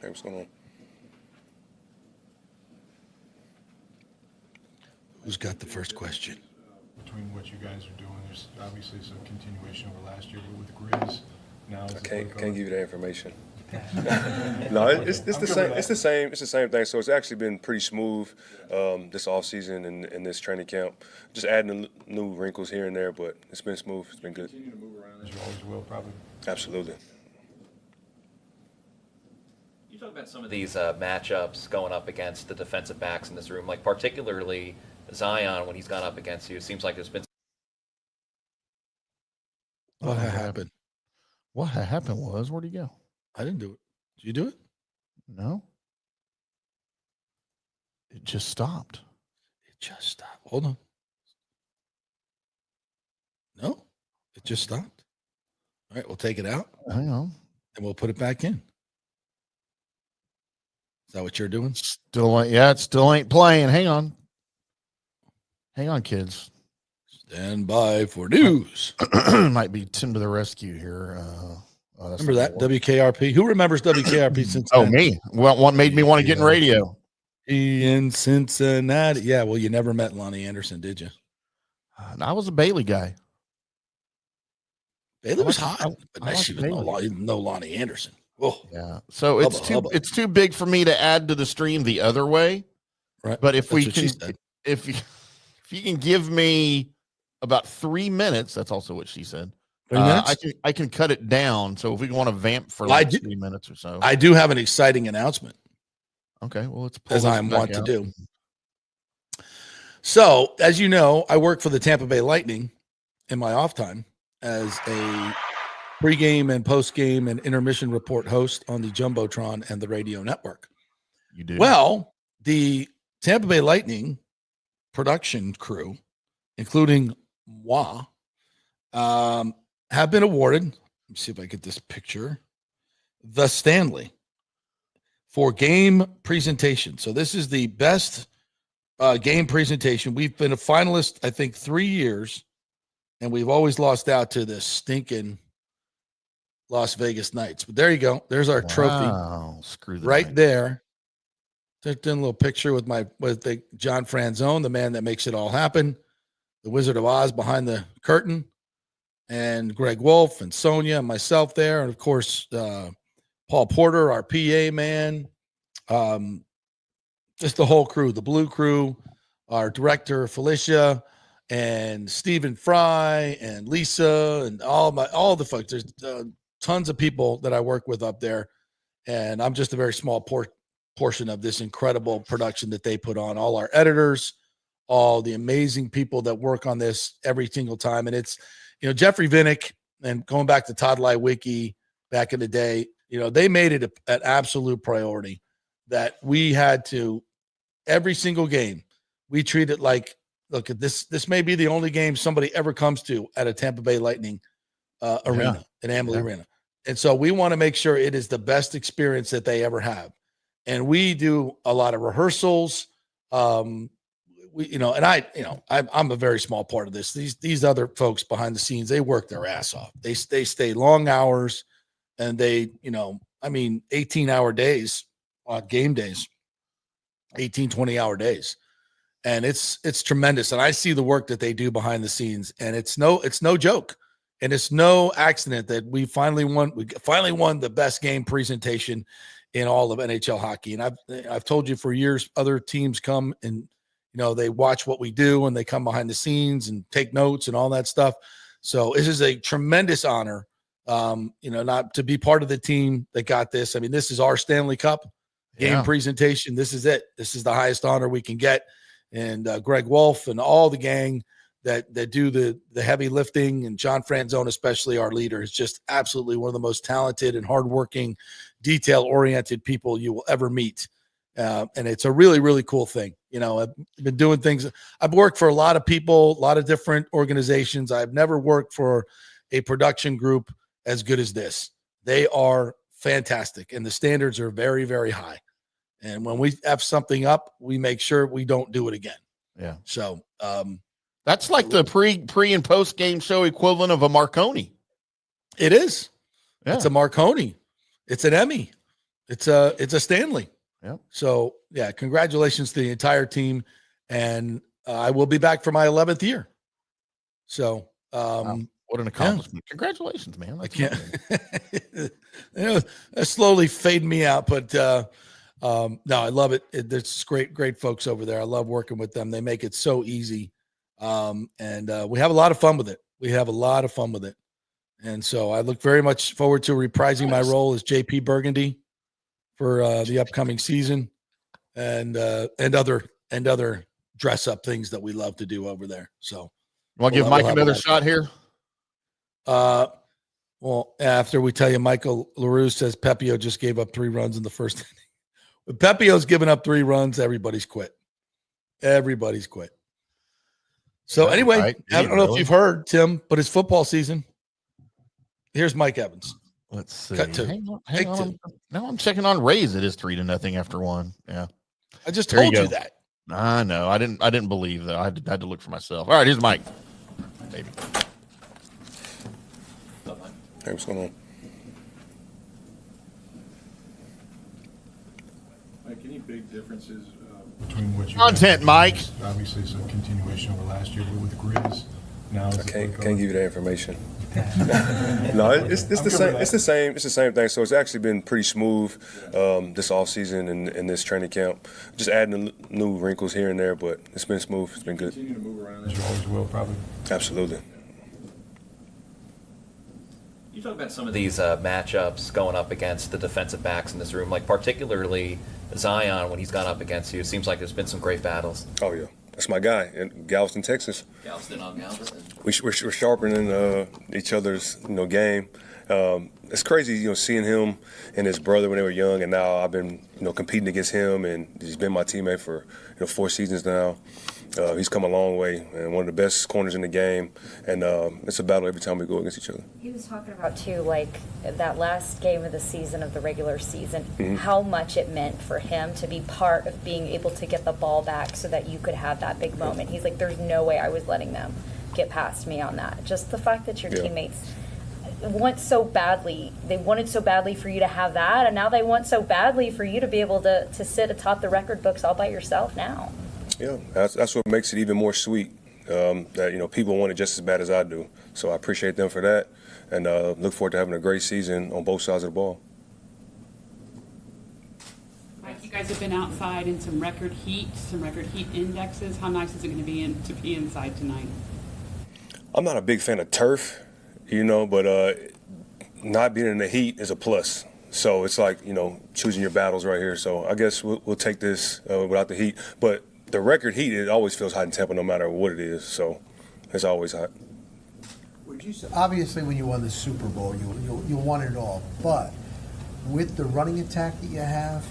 Hey, what's going on? Who's got the first question? Between what you guys are doing, there's obviously some continuation over last year, but with Grizz now. I can't give you that information. No, it's the same. It's the same thing. So it's actually been pretty smooth this offseason and this training camp. Just adding new wrinkles here and there, but it's been smooth. It's been good. Continue to move around as you always will, probably. Absolutely. You talk about some of these matchups going up against the defensive backs in this room, like particularly Zyon when he's gone up against you. It seems like there's been. What happened? What happened was, where'd he go? I didn't do it. Did you do it? No. It just stopped. It just stopped. Hold on. No, it just stopped. All right, we'll take it out. Hang on. And we'll put it back in. Is that what you're doing? It still ain't playing. Hang on. Hang on, kids. Stand by for news. Might be Tim to the rescue here. Remember that WKRP? Who remembers WKRP since? Oh, me. Well, what made me want to get in radio? In Cincinnati. Yeah. Well, you never met Lonnie Anderson, did you? I was a Bailey guy. Bailey was hot, but she was no Lonnie Anderson. Oh, yeah. So it's too big for me to add to the stream the other way. Right. But if That's if you can give me about 3 minutes, that's also what she said. 3 minutes? I can cut it down. So if we want to vamp for 3 minutes or so. I do have an exciting announcement. Okay, well, let's as I want to do. So, as you know, I work for the Tampa Bay Lightning in my off time as a pregame and postgame and intermission report host on the Jumbotron and the radio network. You do? Well, the Tampa Bay Lightning production crew, including moi, have been awarded, let me see if I get this picture, the Stanley for game presentation. So this is the best game presentation. We've been a finalist, I think, 3 years, and we've always lost out to the stinking Las Vegas Knights. But there you go. There's our trophy. Screw the right Knights. there. Took in a little picture with the John Franzone, the man that makes it all happen, the Wizard of Oz behind the curtain, and Greg Wolf and Sonia and myself there, and of course Paul Porter, our PA man, just the whole crew, the Blue Crew, our director Felicia, and Stephen Fry and Lisa, and all the folks. There's tons of people that I work with up there, and I'm just a very small portion of this incredible production that they put on. All our editors, all the amazing people that work on this every single time, and it's Jeffrey Vinnick and going back to Todd Lywicki back in the day. They made it an absolute priority that we had to, every single game, we treat it like, look at this. This may be the only game somebody ever comes to at a Tampa Bay Lightning arena, an Amalie Arena. And so we want to make sure it is the best experience that they ever have. And we do a lot of rehearsals. I'm a very small part of this. These other folks behind the scenes, they work their ass off. They stay long hours, and they, 18-hour days on game days, 18, 20-hour days. And it's tremendous. And I see the work that they do behind the scenes, and it's no joke. And it's no accident that we finally won the best game presentation in all of NHL hockey. And I've told you for years, other teams come and they watch what we do, and they come behind the scenes and take notes and all that stuff. So this is a tremendous honor, not to be part of the team that got this. I mean, this is our Stanley Cup game presentation. This is it. This is the highest honor we can get. And Greg Wolf and all the gang that do the heavy lifting, and John Franzone, especially our leader, is just absolutely one of the most talented and hardworking, detail-oriented people you will ever meet. And it's a really, really cool thing. I've been doing things. I've worked for a lot of people, a lot of different organizations. I've never worked for a production group as good as this. They are fantastic, and the standards are very, very high. And when we F something up, we make sure we don't do it again. Yeah. So that's like the pre and post game show equivalent of a Marconi. It is. Yeah. It's a Marconi. It's an Emmy. It's a Stanley. Yeah. So congratulations to the entire team, and I will be back for my 11th year. So wow. What an accomplishment! Yeah. Congratulations, man. I can't. That's slowly fading me out, but no, I love it. There's great folks over there. I love working with them. They make it so easy, and we have a lot of fun with it. And so I look very much forward to reprising my role as JP Burgundy for the upcoming season, and other dress up things that we love to do over there. So, want to give Mike another shot here? Well, after we tell you, Michael LaRue says Pepio just gave up 3 runs in the first inning. When Pepio's given up 3 runs, everybody's quit. So anyway, right. I don't know if you've heard, Tim, but it's football season. Here's Mike Evans. Let's see. Cut 2. Hang on. Now I'm checking on Rays. It is 3-0 after 1. Yeah. I just told you that. I know. I didn't believe that. I had to look for myself. All right, here's Mike. Baby. Hey, what's going on? Mike, any big differences between what you content, Mike? Obviously, some continuation over last year with the Grizz. Now I can't give you that information. No, it's the same. It's the same thing. So it's actually been pretty smooth this off season and this training camp. Just adding new wrinkles here and there, but it's been smooth. It's been good. Continue to move around as you always will, probably. Absolutely. You talk about some of these matchups going up against the defensive backs in this room, like particularly Zyon when he's gone up against you. It seems like there's been some great battles. Oh yeah, that's my guy in Galveston, Texas. Galveston on Galveston. We're sharpening each other's game. It's crazy, seeing him and his brother when they were young, and now I've been competing against him, and he's been my teammate for 4 seasons now. He's come a long way, and one of the best corners in the game, and it's a battle every time we go against each other. He was talking about, too, like that last game of the season, of the regular season, Mm-hmm. how much it meant for him to be part of being able to get the ball back so that you could have that big moment. He's like, there's no way I was letting them get past me on that. Just the fact that your teammates want so badly, they wanted so badly for you to have that, and now they want so badly for you to be able to sit atop the record books all by yourself now. Yeah, that's what makes it even more sweet, that people want it just as bad as I do. So I appreciate them for that, and look forward to having a great season on both sides of the ball. Mike, you guys have been outside in some record heat indexes. How nice is it going to be inside tonight? I'm not a big fan of turf, but not being in the heat is a plus. So it's like, choosing your battles right here. So I guess we'll take this without the heat. But the record heat, it always feels hot in Tampa no matter what it is. So it's always hot. Would you say, obviously, when you won the Super Bowl, you won it all. But with the running attack that you have,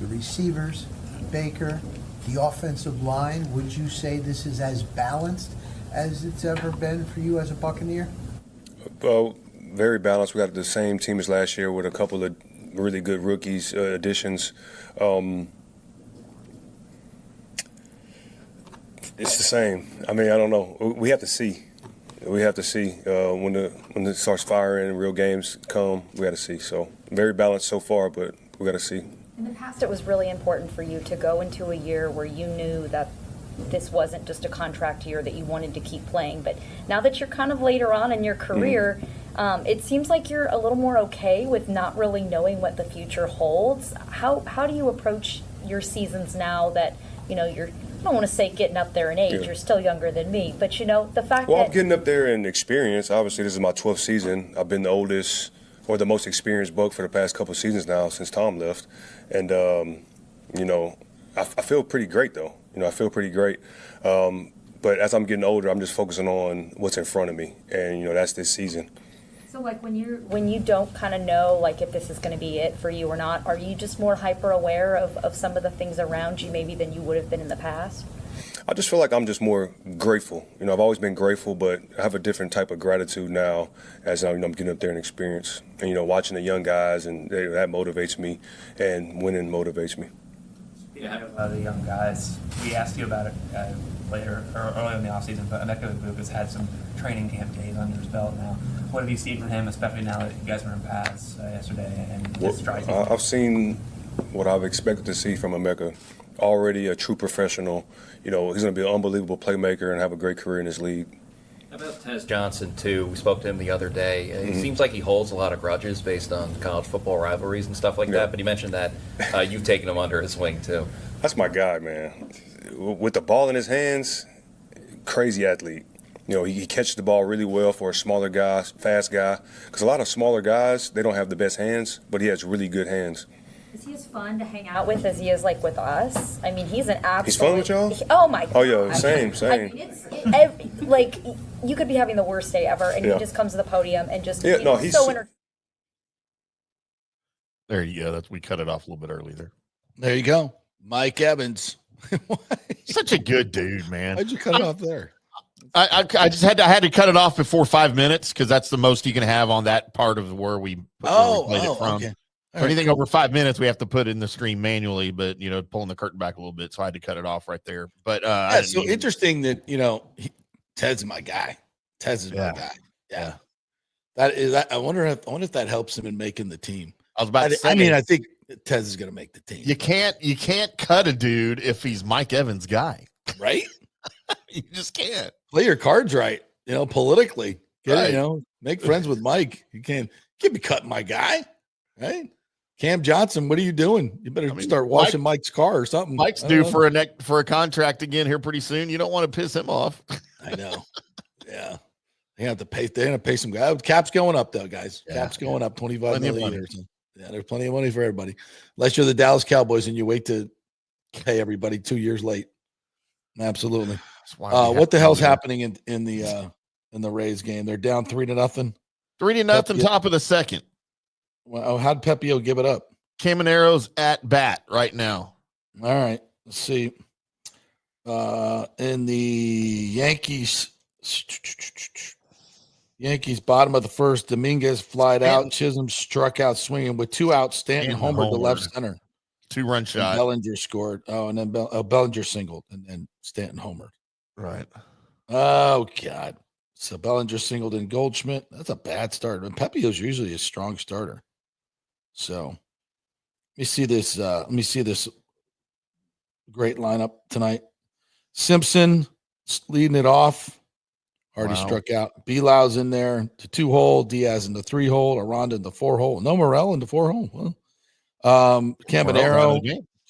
the receivers, Baker, the offensive line, would you say this is as balanced as it's ever been for you as a Buccaneer? Well, very balanced. We got the same team as last year with a couple of really good rookies additions. It's the same. I mean, I don't know. We have to see. We have to see when it starts firing and real games come. We got to see. So very balanced so far, but we got to see. In the past, it was really important for you to go into a year where you knew that this wasn't just a contract year, that you wanted to keep playing. But now that you're kind of later on in your career, it seems like you're a little more okay with not really knowing what the future holds. How do you approach your seasons now that, you're, I don't want to say getting up there in age, you're still younger than me, but the fact that... Well, I'm getting up there in experience. Obviously, this is my 12th season. I've been the oldest or the most experienced Buck for the past couple of seasons now since Tom left. And, I feel pretty great, though. I feel pretty great. But as I'm getting older, I'm just focusing on what's in front of me. And, that's this season. So, like, when you don't kind of know, like, if this is going to be it for you or not, are you just more hyper-aware of some of the things around you maybe than you would have been in the past? I just feel like I'm just more grateful. I've always been grateful, but I have a different type of gratitude now as I'm getting up there and experience. And, watching the young guys, and that motivates me, and winning motivates me. Speaking of the young guys, we asked you about it later or earlier in the offseason, but Emeka Egbuka has had some training camp days under his belt now. What have you seen from him, especially now that you guys were in paths yesterday and his strides? I've seen what I've expected to see from Emeka. Already a true professional. He's going to be an unbelievable playmaker and have a great career in this league. How about Tez Johnson, too? We spoke to him the other day. It seems like he holds a lot of grudges based on college football rivalries and stuff like that, but he mentioned that you've taken him under his wing, too. That's my guy, man. With the ball in his hands, crazy athlete. He catches the ball really well for a smaller guy, fast guy. Because a lot of smaller guys, they don't have the best hands, but he has really good hands. Is he as fun to hang out with as he is, like, with us? I mean, he's an absolute... He's fun with y'all? Oh, my God. Oh, yeah, same. I mean, like, you could be having the worst day ever, and he just comes to the podium and just... he's so entertaining. There you go. We cut it off a little bit early there. There you go. Mike Evans. Such a good dude, man. Why'd you cut it off there? I just had to cut it off before 5 minutes because that's the most you can have on that part of where we played it from. Okay. For anything over 5 minutes, we have to put in the stream manually, but pulling the curtain back a little bit, so I had to cut it off right there. But so interesting that Ted's my guy. Ted's is my guy. Yeah, that is. I wonder if that helps him in making the team. I was about to say. I mean, I think Ted's is going to make the team. You can't cut a dude if he's Mike Evans' guy, right? You just can't Play your cards right. Politically, right. Make friends with Mike. You can't be cutting my guy, right? Cam Johnson, what are you doing? You better start washing Mike's car or something. Mike's due for a contract again here pretty soon. You don't want to piss him off. I know. Yeah. They're going to pay some guy. Cap's going up, though, guys. Yeah. Cap's going up $25 million. Yeah, there's plenty of money for everybody. Unless you're the Dallas Cowboys and you wait to pay everybody 2 years late. Absolutely. What the hell's happening in the Rays game? They're down 3-0. 3-0, top of the second. Well, how'd Pepio give it up? Camanero's at bat right now. All right. Let's see. In the Yankees, bottom of the first, Dominguez flied out. Chisholm struck out swinging with 2 outs. Stanton homered to left center. 2-run shot. Bellinger scored. Oh, and then Bellinger singled, and then Stanton homered. Right. Oh, God. So Bellinger singled in Goldschmidt. That's a bad start. And Pepio's usually a strong starter. So let me see this. Great lineup tonight. Simpson leading it off. Already struck out. Bilau's in there to 2-hole. Diaz in the 3-hole. Aranda in the 4-hole. No Morel in the 4-hole. Well, Caminero.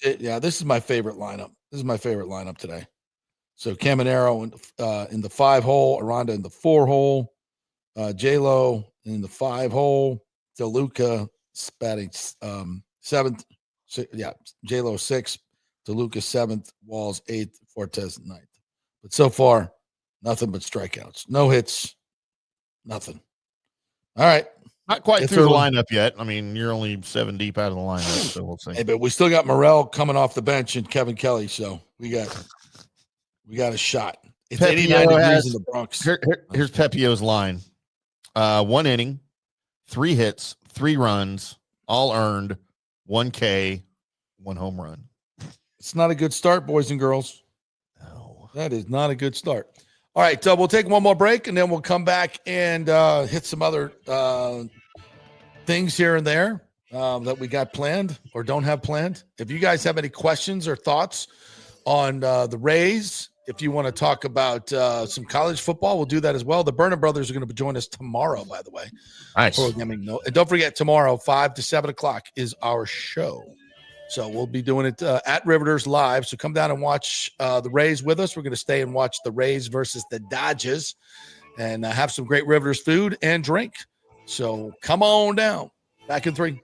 This is my favorite lineup. Today. So Caminero in the 5-hole. Aranda in the 4-hole. J-Lo in the 5-hole. DeLuca batting 7th. J-Lo 6th. DeLuca 7th. Walls 8th. Fortes 9th. But so far, nothing but strikeouts. No hits. Nothing. All right. Not quite through the lineup yet. I mean, you're only 7 deep out of the lineup, so we'll see. Hey, but we still got Morel coming off the bench and Kevin Kelly, so we got a shot. It's 89 degrees in the Bronx. Here's Pepio's line. 1 inning, 3 hits, 3 runs, all earned, 1 K, 1 home run. It's not a good start, boys and girls. No. That is not a good start. All right, we'll take one more break, and then we'll come back and hit some other things here and there that we got planned or don't have planned. If you guys have any questions or thoughts on the Rays, if you want to talk about some college football, we'll do that as well. The Burnham brothers are going to join us tomorrow, by the way. Nice. Programming note. And don't forget, tomorrow, 5 to 7 o'clock is our show. So we'll be doing it at Riveters live. So come down and watch the Rays with us. We're going to stay and watch the Rays versus the Dodgers and have some great Riveters food and drink. So come on down. Back in 3.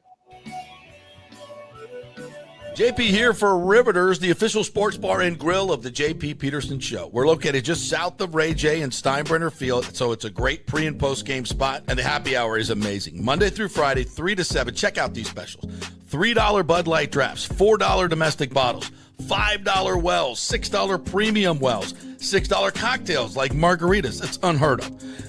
JP here for Riveters, the official sports bar and grill of the JP Peterson Show. We're located just south of Ray J and Steinbrenner Field, so it's a great pre- and post-game spot, and the happy hour is amazing. Monday through Friday, 3 to 7. Check out these specials. $3 Bud Light drafts, $4 domestic bottles, $5 wells, $6 premium wells, $6 cocktails like margaritas. It's unheard of.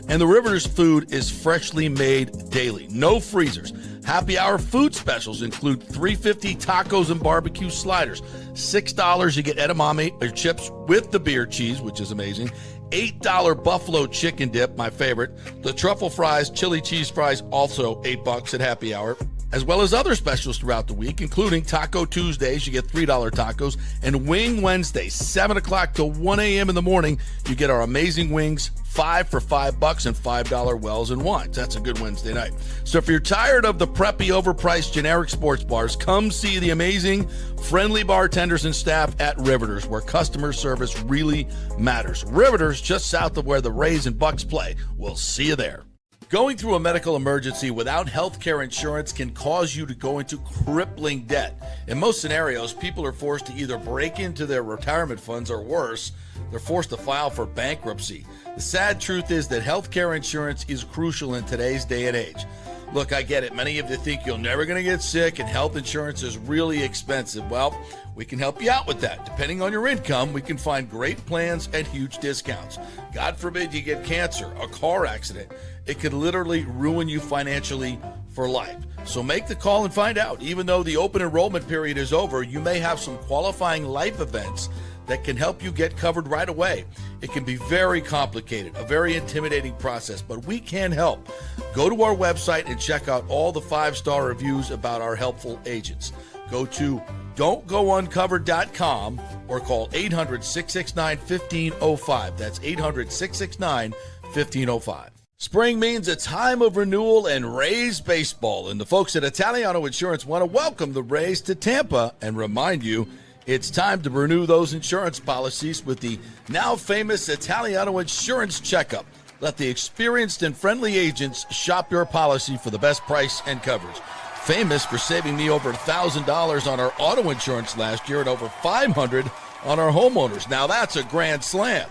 And the Riveters food is freshly made daily. No freezers. Happy hour food specials include $3.50 tacos and barbecue sliders. $6 you get edamame or chips with the beer cheese, which is amazing. $8 buffalo chicken dip, my favorite. The truffle fries, chili cheese fries, also $8 at happy hour. As well as other specials throughout the week, including Taco Tuesdays, you get $3 tacos, and Wing Wednesdays, 7 o'clock to 1 a.m. in the morning, you get our amazing wings, 5 for $5 and $5 wells and wines. That's a good Wednesday night. So if you're tired of the preppy, overpriced, generic sports bars, come see the amazing, friendly bartenders and staff at Riveters, where customer service really matters. Riveters, just south of where the Rays and Bucks play. We'll see you there. Going through a medical emergency without health care insurance can cause you to go into crippling debt. In most scenarios, people are forced to either break into their retirement funds or worse, they're forced to file for bankruptcy. The sad truth is that health care insurance is crucial in today's day and age. Look, I get it. Many of you think you're never going to get sick and health insurance is really expensive. Well, we can help you out with that. Depending on your income, we can find great plans at huge discounts. God forbid you get cancer, a car accident. It could literally ruin you financially for life. So make the call and find out. Even though the open enrollment period is over, you may have some qualifying life events that can help you get covered right away. It can be very complicated, a very intimidating process, but we can help. Go to our website and check out all the 5-star reviews about our helpful agents. Go to don'tgouncovered.com or call 800-669-1505. That's 800-669-1505. Spring means a time of renewal and Rays baseball, and the folks at Italiano Insurance want to welcome the Rays to Tampa and remind you it's time to renew those insurance policies with the now famous Italiano Insurance Checkup. Let the experienced and friendly agents shop your policy for the best price and coverage. Famous for saving me over $1,000 on our auto insurance last year and over $500 on our homeowners. Now that's a grand slam.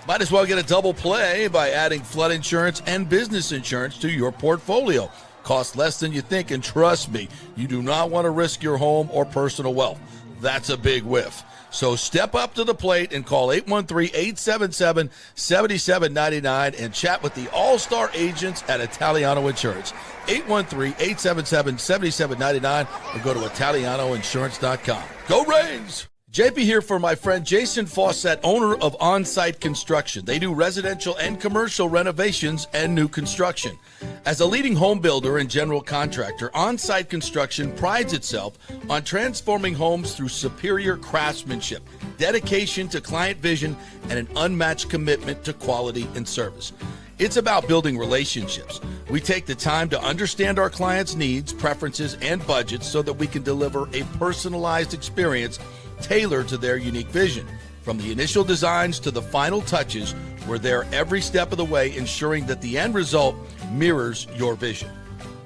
Might as well get a double play by adding flood insurance and business insurance to your portfolio. Costs less than you think, and trust me, you do not want to risk your home or personal wealth. That's a big whiff. So step up to the plate and call 813-877-7799 and chat with the all-star agents at Italiano Insurance. 813-877-7799 or go to ItalianoInsurance.com. Go Rays! JP here for my friend Jason Fawcett, owner of On-Site Construction. They do residential and commercial renovations and new construction. As a leading home builder and general contractor, On-Site Construction prides itself on transforming homes through superior craftsmanship, dedication to client vision, and an unmatched commitment to quality and service. It's about building relationships. We take the time to understand our clients' needs, preferences, and budgets so that we can deliver a personalized experience tailored to their unique vision. From the initial designs to the final touches, we're there every step of the way, ensuring that the end result mirrors your vision.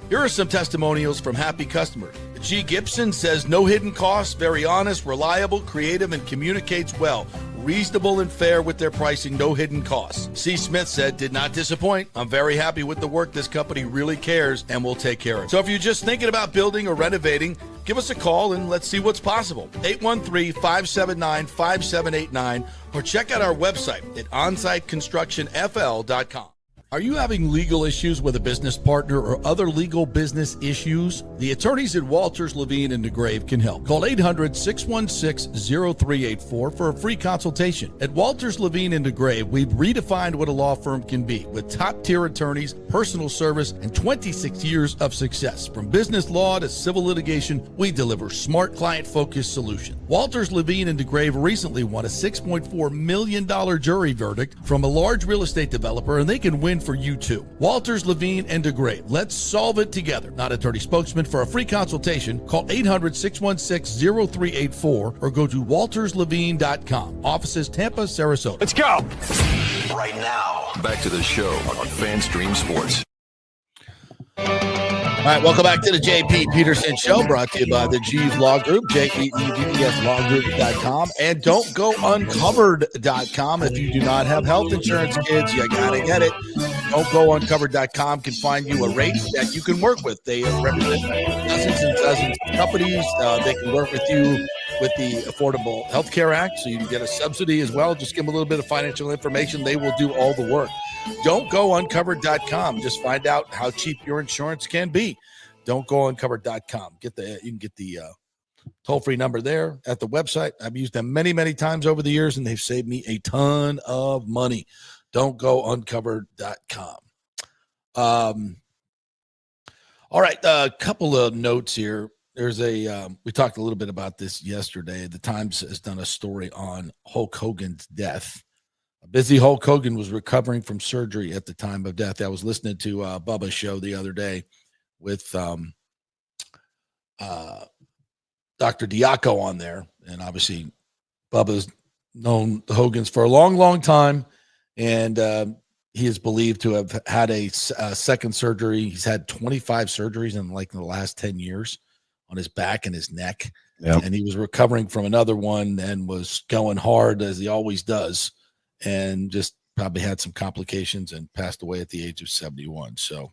Here are some testimonials from happy customers. G. Gibson says, no hidden costs, very honest, reliable, creative, and communicates well. Reasonable and fair with their pricing, no hidden costs. C. Smith said, did not disappoint. I'm very happy with the work. This company really cares and will take care of it. So if you're just thinking about building or renovating, give us a call and let's see what's possible. 813-579-5789 or check out our website at onsiteconstructionfl.com. Are you having legal issues with a business partner or other legal business issues? The attorneys at Walters, Levine, and DeGrave can help. Call 800-616-0384 for a free consultation. At Walters, Levine, and DeGrave, we've redefined what a law firm can be with top-tier attorneys, personal service, and 26 years of success. From business law to civil litigation, we deliver smart, client-focused solutions. Walters, Levine, and DeGrave recently won a $6.4 million jury verdict from a large real estate developer, and they can win for you too. Walters, Levine, and DeGrave. Let's solve it together. Not attorney spokesman. For a free consultation, call 800-616-0384 or go to walterslevine.com. Offices Tampa, Sarasota. Let's go! Right now, back to the show on FanStream Sports. All right, welcome back to the JP Peterson Show, brought to you by the G's Law Group, JPEVSLawGroup.com, and Don'tGoUncovered.com. If you do not have health insurance, kids, you got to get it. Don'tGoUncovered.com can find you a rate that you can work with. They represent dozens and dozens of companies. They can work with you with the Affordable Health Care Act, so you can get a subsidy as well. Just give them a little bit of financial information. They will do all the work. Don'tGoUncovered.com. Just find out how cheap your insurance can be. Don'tGoUncovered.com. You can get the toll-free number there at the website. I've used them many, many times over the years, and they've saved me a ton of money. Don'tGoUncovered.com. All right, a couple of notes here. There's we talked a little bit about this yesterday. The Times has done a story on Hulk Hogan's death. A busy Hulk Hogan was recovering from surgery at the time of death. I was listening to Bubba's show the other day with Dr. Diaco on there. And obviously, Bubba's known the Hogans for a long, long time. And he is believed to have had a second surgery. He's had 25 surgeries in the last 10 years on his back and his neck. Yep. And he was recovering from another one and was going hard as he always does. And just probably had some complications and passed away at the age of 71. So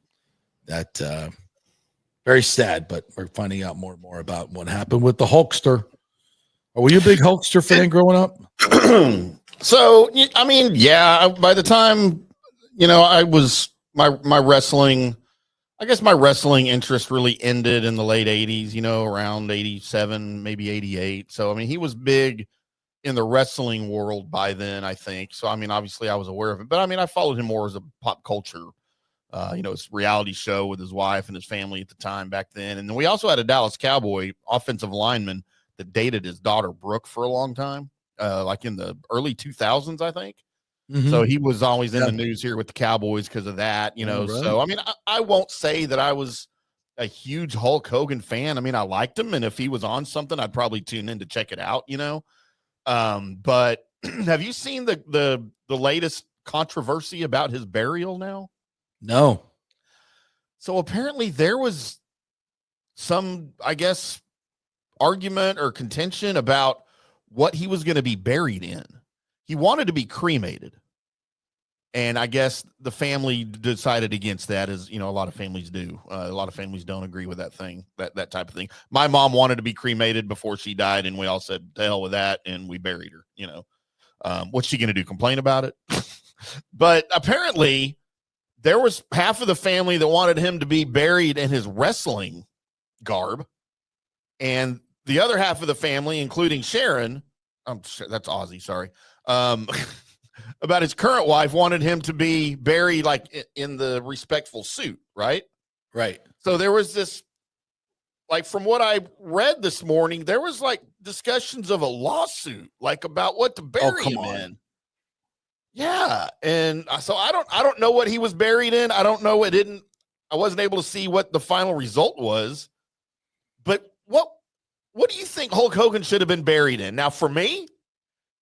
that very sad, but we're finding out more and more about what happened with the Hulkster. Were you a big Hulkster fan growing up? So, I mean, yeah, by the time, I was my wrestling interest really ended in the late 80s, around 87, maybe 88. So, I mean, he was big in the wrestling world by then, I think. So, I mean, obviously I was aware of it, but I mean, I followed him more as a pop culture, his reality show with his wife and his family at the time back then. And then we also had a Dallas Cowboy offensive lineman that dated his daughter Brooke for a long time, like in the early 2000s, I think. So he was always in the news here with the Cowboys because of that, you know. Right. So, I mean, I won't say that I was a huge Hulk Hogan fan. I mean, I liked him, and if he was on something, I'd probably tune in to check it out, you know. But have you seen the latest controversy about his burial now? No. So apparently there was some, I guess, argument or contention about what he was going to be buried in. He wanted to be cremated. And I guess the family decided against that, as you know, a lot of families do. A lot of families don't agree with that type of thing. My mom wanted to be cremated before she died, and we all said, "To hell with that," and we buried her. You know, what's she going to do? Complain about it? But apparently, there was half of the family that wanted him to be buried in his wrestling garb, and the other half of the family, including Sharon, that's Ozzy, sorry. About his current wife, wanted him to be buried like in the respectful suit, right? Right. So there was this, like, from what I read this morning, there was like discussions of a lawsuit, like about what to bury him in. Yeah, and so I don't know what he was buried in. I don't know. I wasn't able to see what the final result was. But what do you think Hulk Hogan should have been buried in? Now, for me,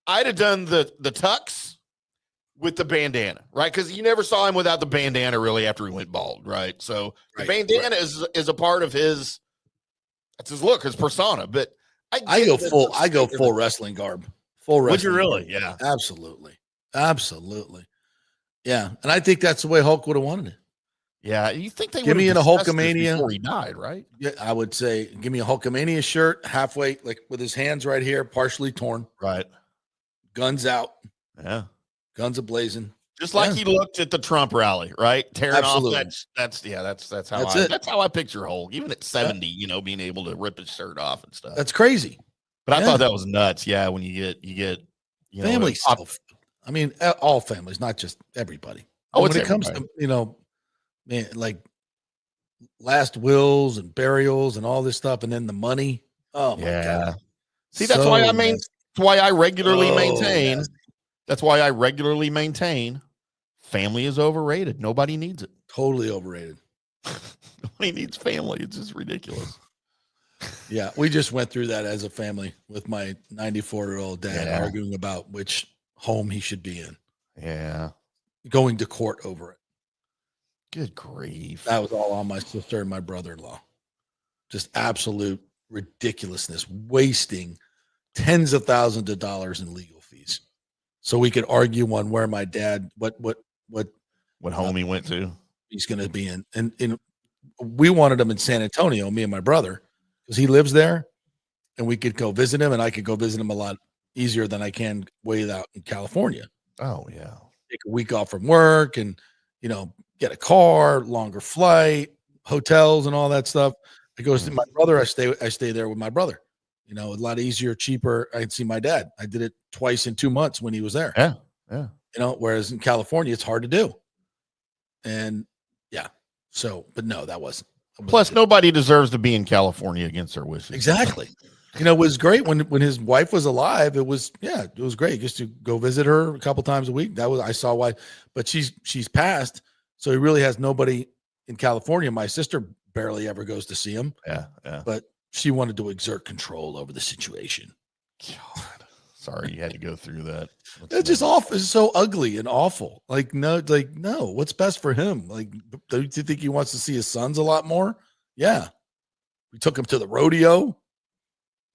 I'd have done the tux with the bandana, right? Because you never saw him without the bandana really after he went bald, right? So the bandana is a part of his, that's his look, his persona. But I go full wrestling garb. Full wrestling. Would you really? Garb. Yeah. Absolutely. Yeah. And I think that's the way Hulk would have wanted it. Yeah. You think they would give me in a Hulkamania before he died, right? Yeah, I would say give me a Hulkamania shirt, halfway, like with his hands right here, partially torn. Right. Guns out. Yeah. Guns ablazing. Just like he looked at the Trump rally, right? Tearing Absolutely. off that's how I picture Hulk, even at 70, you know, being able to rip his shirt off and stuff. That's crazy. But I thought that was nuts. Yeah, when you get family stuff. I mean, all families, not just everybody. Oh, when it comes to, you know, man, like last wills and burials and all this stuff, and then the money. Oh my God. See, that's why I regularly maintain. That's why I regularly maintain family is overrated. Nobody needs it. Totally overrated. Nobody needs family. It's just ridiculous. Yeah, we just went through that as a family with my 94-year-old dad arguing about which home he should be in. Yeah. Going to court over it. Good grief. That was all on my sister and my brother-in-law. Just absolute ridiculousness, wasting tens of thousands of dollars in legal fees. So we could argue on where my dad, what home he went to. He's going to be in. And we wanted him in San Antonio, me and my brother, because he lives there, and we could go visit him, and I could go visit him a lot easier than I can way out in California. Oh, yeah. Take a week off from work and, you know, get a car, longer flight, hotels and all that stuff. I goes to my brother. I stay there with my brother. You know, a lot easier, cheaper. I can see my dad. I did it twice in 2 months when he was there. Yeah. You know, whereas in California, it's hard to do. And yeah. So, but no, that wasn't. Plus, nobody deserves to be in California against their wishes. Exactly. You know, it was great when his wife was alive. It was great just to go visit her a couple times a week. I saw why, but she's passed. So he really has nobody in California. My sister barely ever goes to see him. Yeah. But she wanted to exert control over the situation. God, sorry you had to go through that. It's just awful. It's so ugly and awful. Like, no, what's best for him? Like, do you think he wants to see his sons a lot more? Yeah. We took him to the rodeo.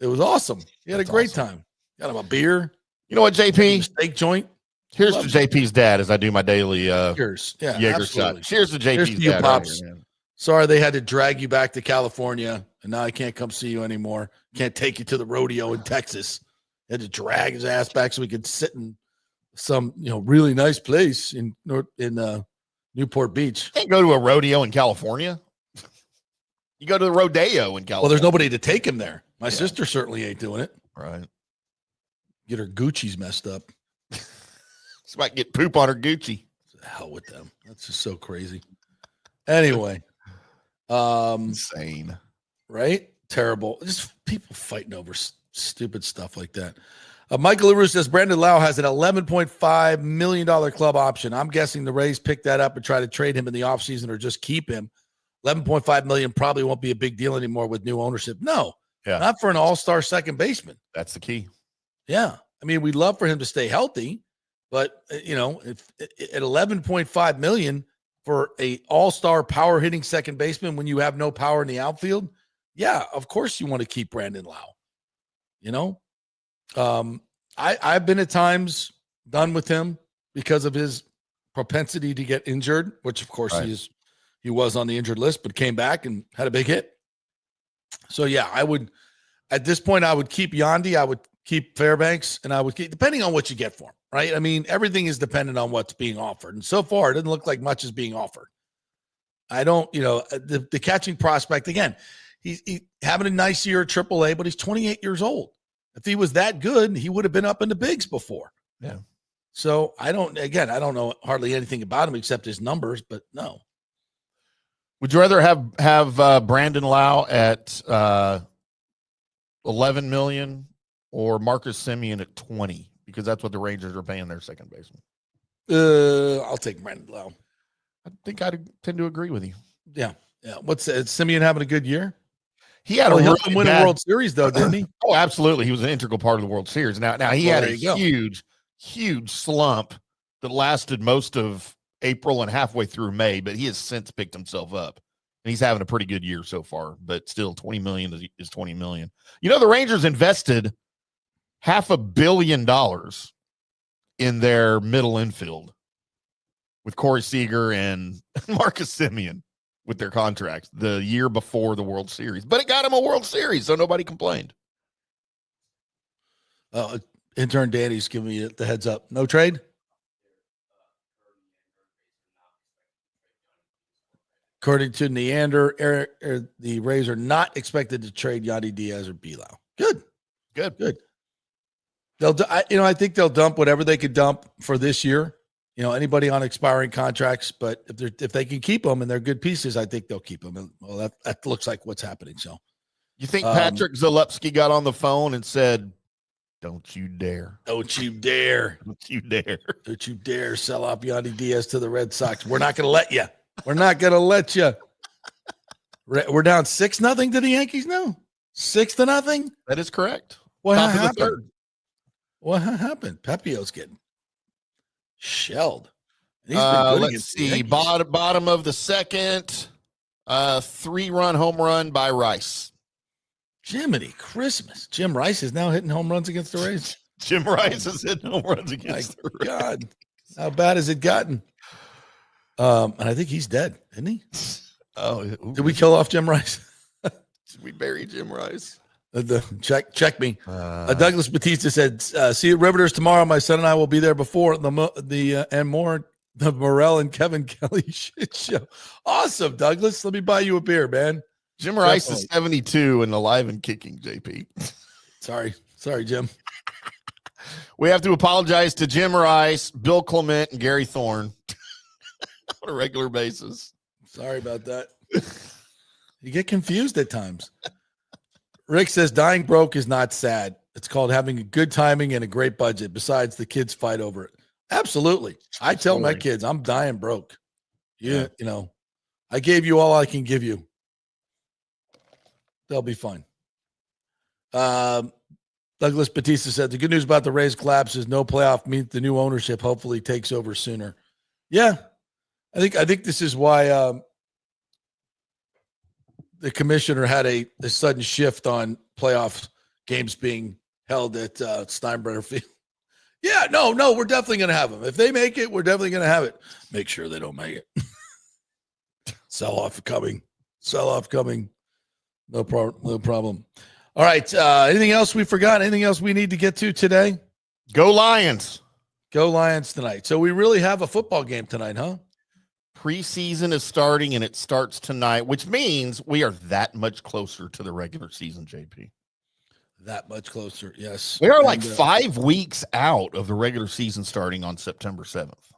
It was awesome. He had a great time. Got him a beer. You know what, JP? Steak joint. Here's to JP's dad as I do my daily cheers. Yeah, Jaeger shot. Cheers to JP's to you, dad. Pops. Right here, sorry they had to drag you back to California, and now I can't come see you anymore. Can't take you to the rodeo in Texas. Had to drag his ass back so we could sit in some, you know, really nice place in Newport Beach. Can't go to a rodeo in California. You go to the rodeo in California. Well, there's nobody to take him there. My sister certainly ain't doing it. Right. Get her Gucci's messed up. She might get poop on her Gucci. The hell with them. That's just so crazy. Anyway. Insane. Right? Terrible. Just people fighting over stupid stuff like that. Michael LaRue says Brandon Lau has an $11.5 million club option. I'm guessing the Rays pick that up and try to trade him in the offseason or just keep him. $11.5 million probably won't be a big deal anymore with new ownership. No, not for an all-star second baseman. That's the key. Yeah. I mean, we'd love for him to stay healthy, but, if at $11.5 million for a all-star power hitting second baseman when you have no power in the outfield, yeah, of course you want to keep Brandon Lau. I've been at times done with him because of his propensity to get injured, which of course he was on the injured list, but came back and had a big hit. So yeah, at this point, I would keep Yandy. I would keep Fairbanks, and I would keep, depending on what you get for him, right? I mean, everything is dependent on what's being offered. And so far, it doesn't look like much is being offered. I don't, the catching prospect, again, he's having a nice year at AAA, but he's 28 years old. If he was that good, he would have been up in the bigs before. Yeah. So I don't know hardly anything about him except his numbers, but no. Would you rather have Brandon Lau at $11 million or Marcus Semien at 20? Because that's what the Rangers are paying their second baseman. I'll take Brandon Lau. I think I tend to agree with you. Yeah. What's Semien having a good year? He had helped him win a World Series, though, didn't he? Oh, absolutely. He was an integral part of the World Series. Now he had a huge slump that lasted most of April and halfway through May, but he has since picked himself up. And he's having a pretty good year so far, but still $20 million is $20 million. The Rangers invested $500 million in their middle infield with Corey Seager and Marcus Semien with their contracts the year before the World Series. But it got him a World Series, so nobody complained. Intern Danny's giving me the heads up. No trade? According to Neander, the Rays are not expected to trade Yandy Diaz or Bilal. Good. I think they'll dump whatever they could dump for this year. Anybody on expiring contracts, but if they can keep them and they're good pieces, I think they'll keep them. And well, that looks like what's happening. So, you think Patrick Zalewski got on the phone and said, "Don't you dare! Don't you dare! Don't you dare! Don't you dare sell off Yandy Diaz to the Red Sox? We're not going to let you. We're not going to let you." We're down 6-0 to the Yankees now. 6-0. That is correct. What happened? What happened? Pepio's getting shelled. Let's see. Bottom of the second, 3-run home run by Rice. Jiminy Christmas. Jim Rice is now hitting home runs against the Rays. Jim Rice is hitting home runs against the Rays. God, how bad has it gotten? And I think he's dead, isn't he? Oh, did we kill off Jim Rice? Did we bury Jim Rice? Check me. Douglas Batista said, "See you at Riveters tomorrow. My son and I will be there before the Morel and Kevin Kelly shit show." Awesome, Douglas. Let me buy you a beer, man. Jim Rice is 72 and alive and kicking. JP. Sorry, Jim. We have to apologize to Jim Rice, Bill Clement, and Gary Thorne on a regular basis. Sorry about that. You get confused at times. Rick says dying broke is not sad. It's called having a good timing and a great budget. Besides, the kids fight over it. Absolutely. I tell my kids, I'm dying broke. I gave you all I can give you. They'll be fine. Douglas Batista said, the good news about the Rays collapse is no playoff means the new ownership hopefully takes over sooner. Yeah. I think this is why the commissioner had a sudden shift on playoff games being held at Steinbrenner Field. Yeah, no, we're definitely going to have them. If they make it, we're definitely going to have it. Make sure they don't make it. Sell off coming. No problem. All right. Anything else we forgot? Anything else we need to get to today? Go Lions. Go Lions tonight. So we really have a football game tonight, huh? Preseason is starting, and it starts tonight, which means we are that much closer to the regular season, JP. That much closer, yes. We are like 5 weeks out of the regular season starting on September 7th.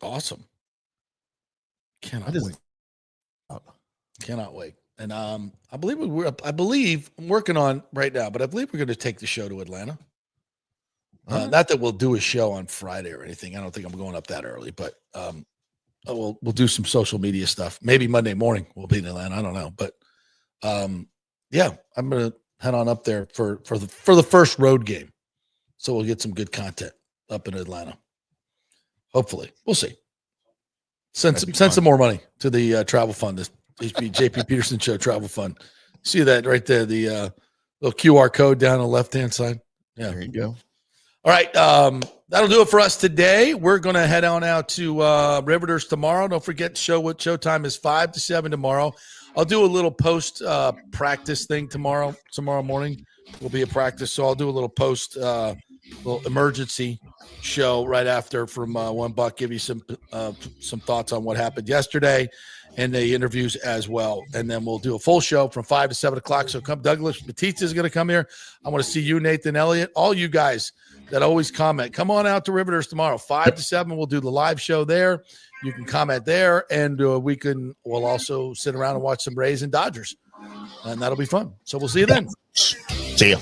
Awesome. Cannot wait. And I believe I'm working on right now, but I believe we're going to take the show to Atlanta. Not that we'll do a show on Friday or anything. I don't think I'm going up that early, but we'll do some social media stuff. Maybe Monday morning we'll be in Atlanta. I don't know, but yeah, I'm gonna head on up there for the first road game, so we'll get some good content up in Atlanta. Hopefully, we'll see. Send some more money to the travel fund. This JP Peterson Show travel fund. See that right there? The little QR code down on the left-hand side. Yeah, there you go. All right, that'll do it for us today. We're going to head on out to Riveters tomorrow. Don't forget, showtime is 5 to 7 tomorrow. I'll do a little post practice thing tomorrow. Tomorrow morning will be a practice, so I'll do a little post little emergency show right after from $1. Give you some thoughts on what happened yesterday and the interviews as well. And then we'll do a full show from 5 to 7 o'clock. So come, Douglas Batista is going to come here. I want to see you, Nathan Elliott, all you guys that always comment. Come on out to Riveters tomorrow, 5 to 7. We'll do the live show there. You can comment there, and we'll also sit around and watch some Rays and Dodgers, and that'll be fun. So we'll see you then. See ya.